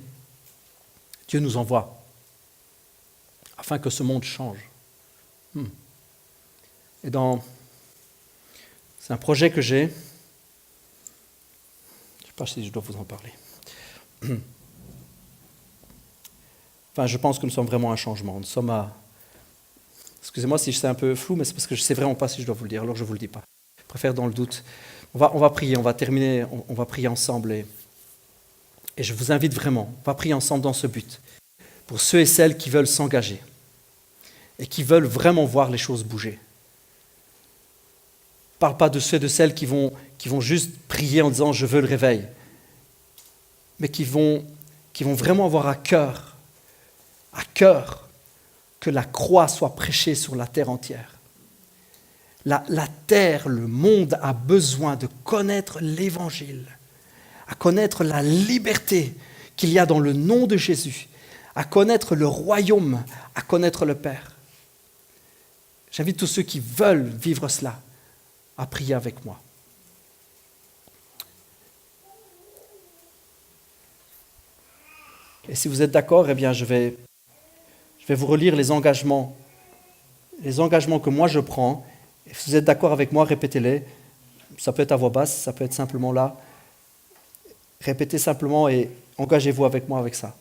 Dieu nous envoie afin que ce monde change. Et c'est un projet que j'ai. Je ne sais pas si je dois vous en parler. Enfin, je pense que nous sommes vraiment à un changement. Nous sommes à... Excusez-moi si c'est un peu flou, mais c'est parce que je ne sais vraiment pas si je dois vous le dire, alors je ne vous le dis pas. Je préfère dans le doute. On va prier, on va terminer, on va prier ensemble. Et je vous invite vraiment, on va prier ensemble dans ce but. Pour ceux et celles qui veulent s'engager et qui veulent vraiment voir les choses bouger. Je ne parle pas de ceux et de celles qui vont juste prier en disant « je veux le réveil », mais qui vont vraiment avoir à cœur que la croix soit prêchée sur la terre entière. La terre, le monde a besoin de connaître l'Évangile, à connaître la liberté qu'il y a dans le nom de Jésus, à connaître le royaume, à connaître le Père. J'invite tous ceux qui veulent vivre cela à prier avec moi. Et si vous êtes d'accord, eh bien, je vais vous relire les engagements que moi je prends. Et si vous êtes d'accord avec moi, répétez-les. Ça peut être à voix basse, ça peut être simplement là. Répétez simplement et engagez-vous avec moi avec ça.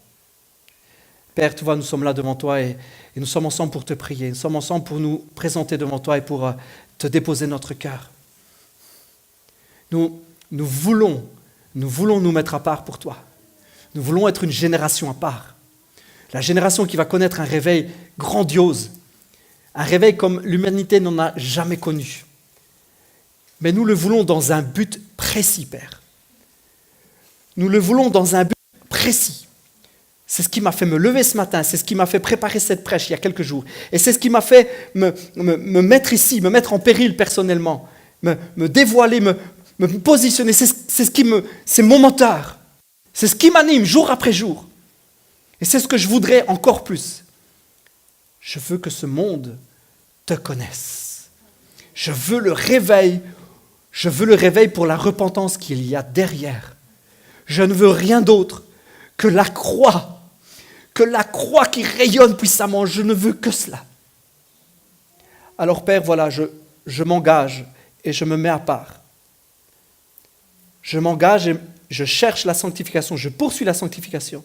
Père, tu vois, nous sommes là devant toi et nous sommes ensemble pour te prier. Nous sommes ensemble pour nous présenter devant toi et pour te déposer notre cœur. Nous voulons nous mettre à part pour toi. Nous voulons être une génération à part. La génération qui va connaître un réveil grandiose. Un réveil comme l'humanité n'en a jamais connu. Mais nous le voulons dans un but précis, Père. Nous le voulons dans un but précis. C'est ce qui m'a fait me lever ce matin, c'est ce qui m'a fait préparer cette prêche il y a quelques jours. Et c'est ce qui m'a fait me mettre ici, me mettre en péril personnellement, me dévoiler, me positionner. C'est mon moteur. C'est ce qui m'anime jour après jour. Et c'est ce que je voudrais encore plus. Je veux que ce monde te connaisse. Je veux le réveil pour la repentance qu'il y a derrière. Je ne veux rien d'autre que la croix qui rayonne puissamment. Je ne veux que cela. Alors Père, voilà, je m'engage et je me mets à part. Je m'engage et je cherche la sanctification, je poursuis la sanctification.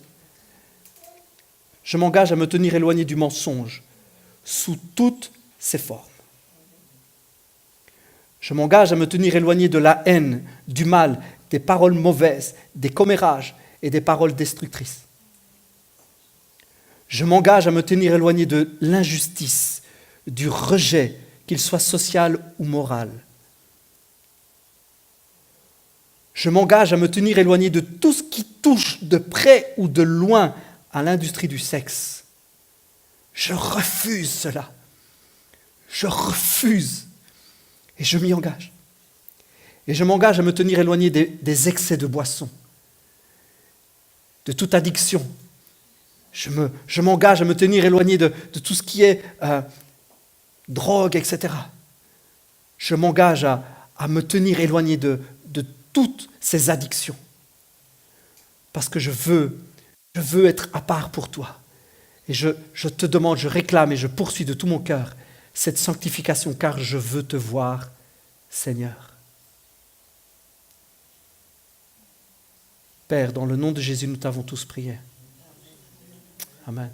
Je m'engage à me tenir éloigné du mensonge sous toutes ses formes. Je m'engage à me tenir éloigné de la haine, du mal, des paroles mauvaises, des commérages et des paroles destructrices. Je m'engage à me tenir éloigné de l'injustice, du rejet, qu'il soit social ou moral. Je m'engage à me tenir éloigné de tout ce qui touche de près ou de loin à l'industrie du sexe. Je refuse cela. Je refuse. Et je m'y engage. Et je m'engage à me tenir éloigné des excès de boisson, de toute addiction. Je m'engage à me tenir éloigné de tout ce qui est drogue, etc. Je m'engage à me tenir éloigné de toutes ces addictions. Parce que je veux être à part pour toi. Et je te demande, je réclame et je poursuis de tout mon cœur cette sanctification, car je veux te voir, Seigneur. Père, dans le nom de Jésus, nous t'avons tous prié. Amen.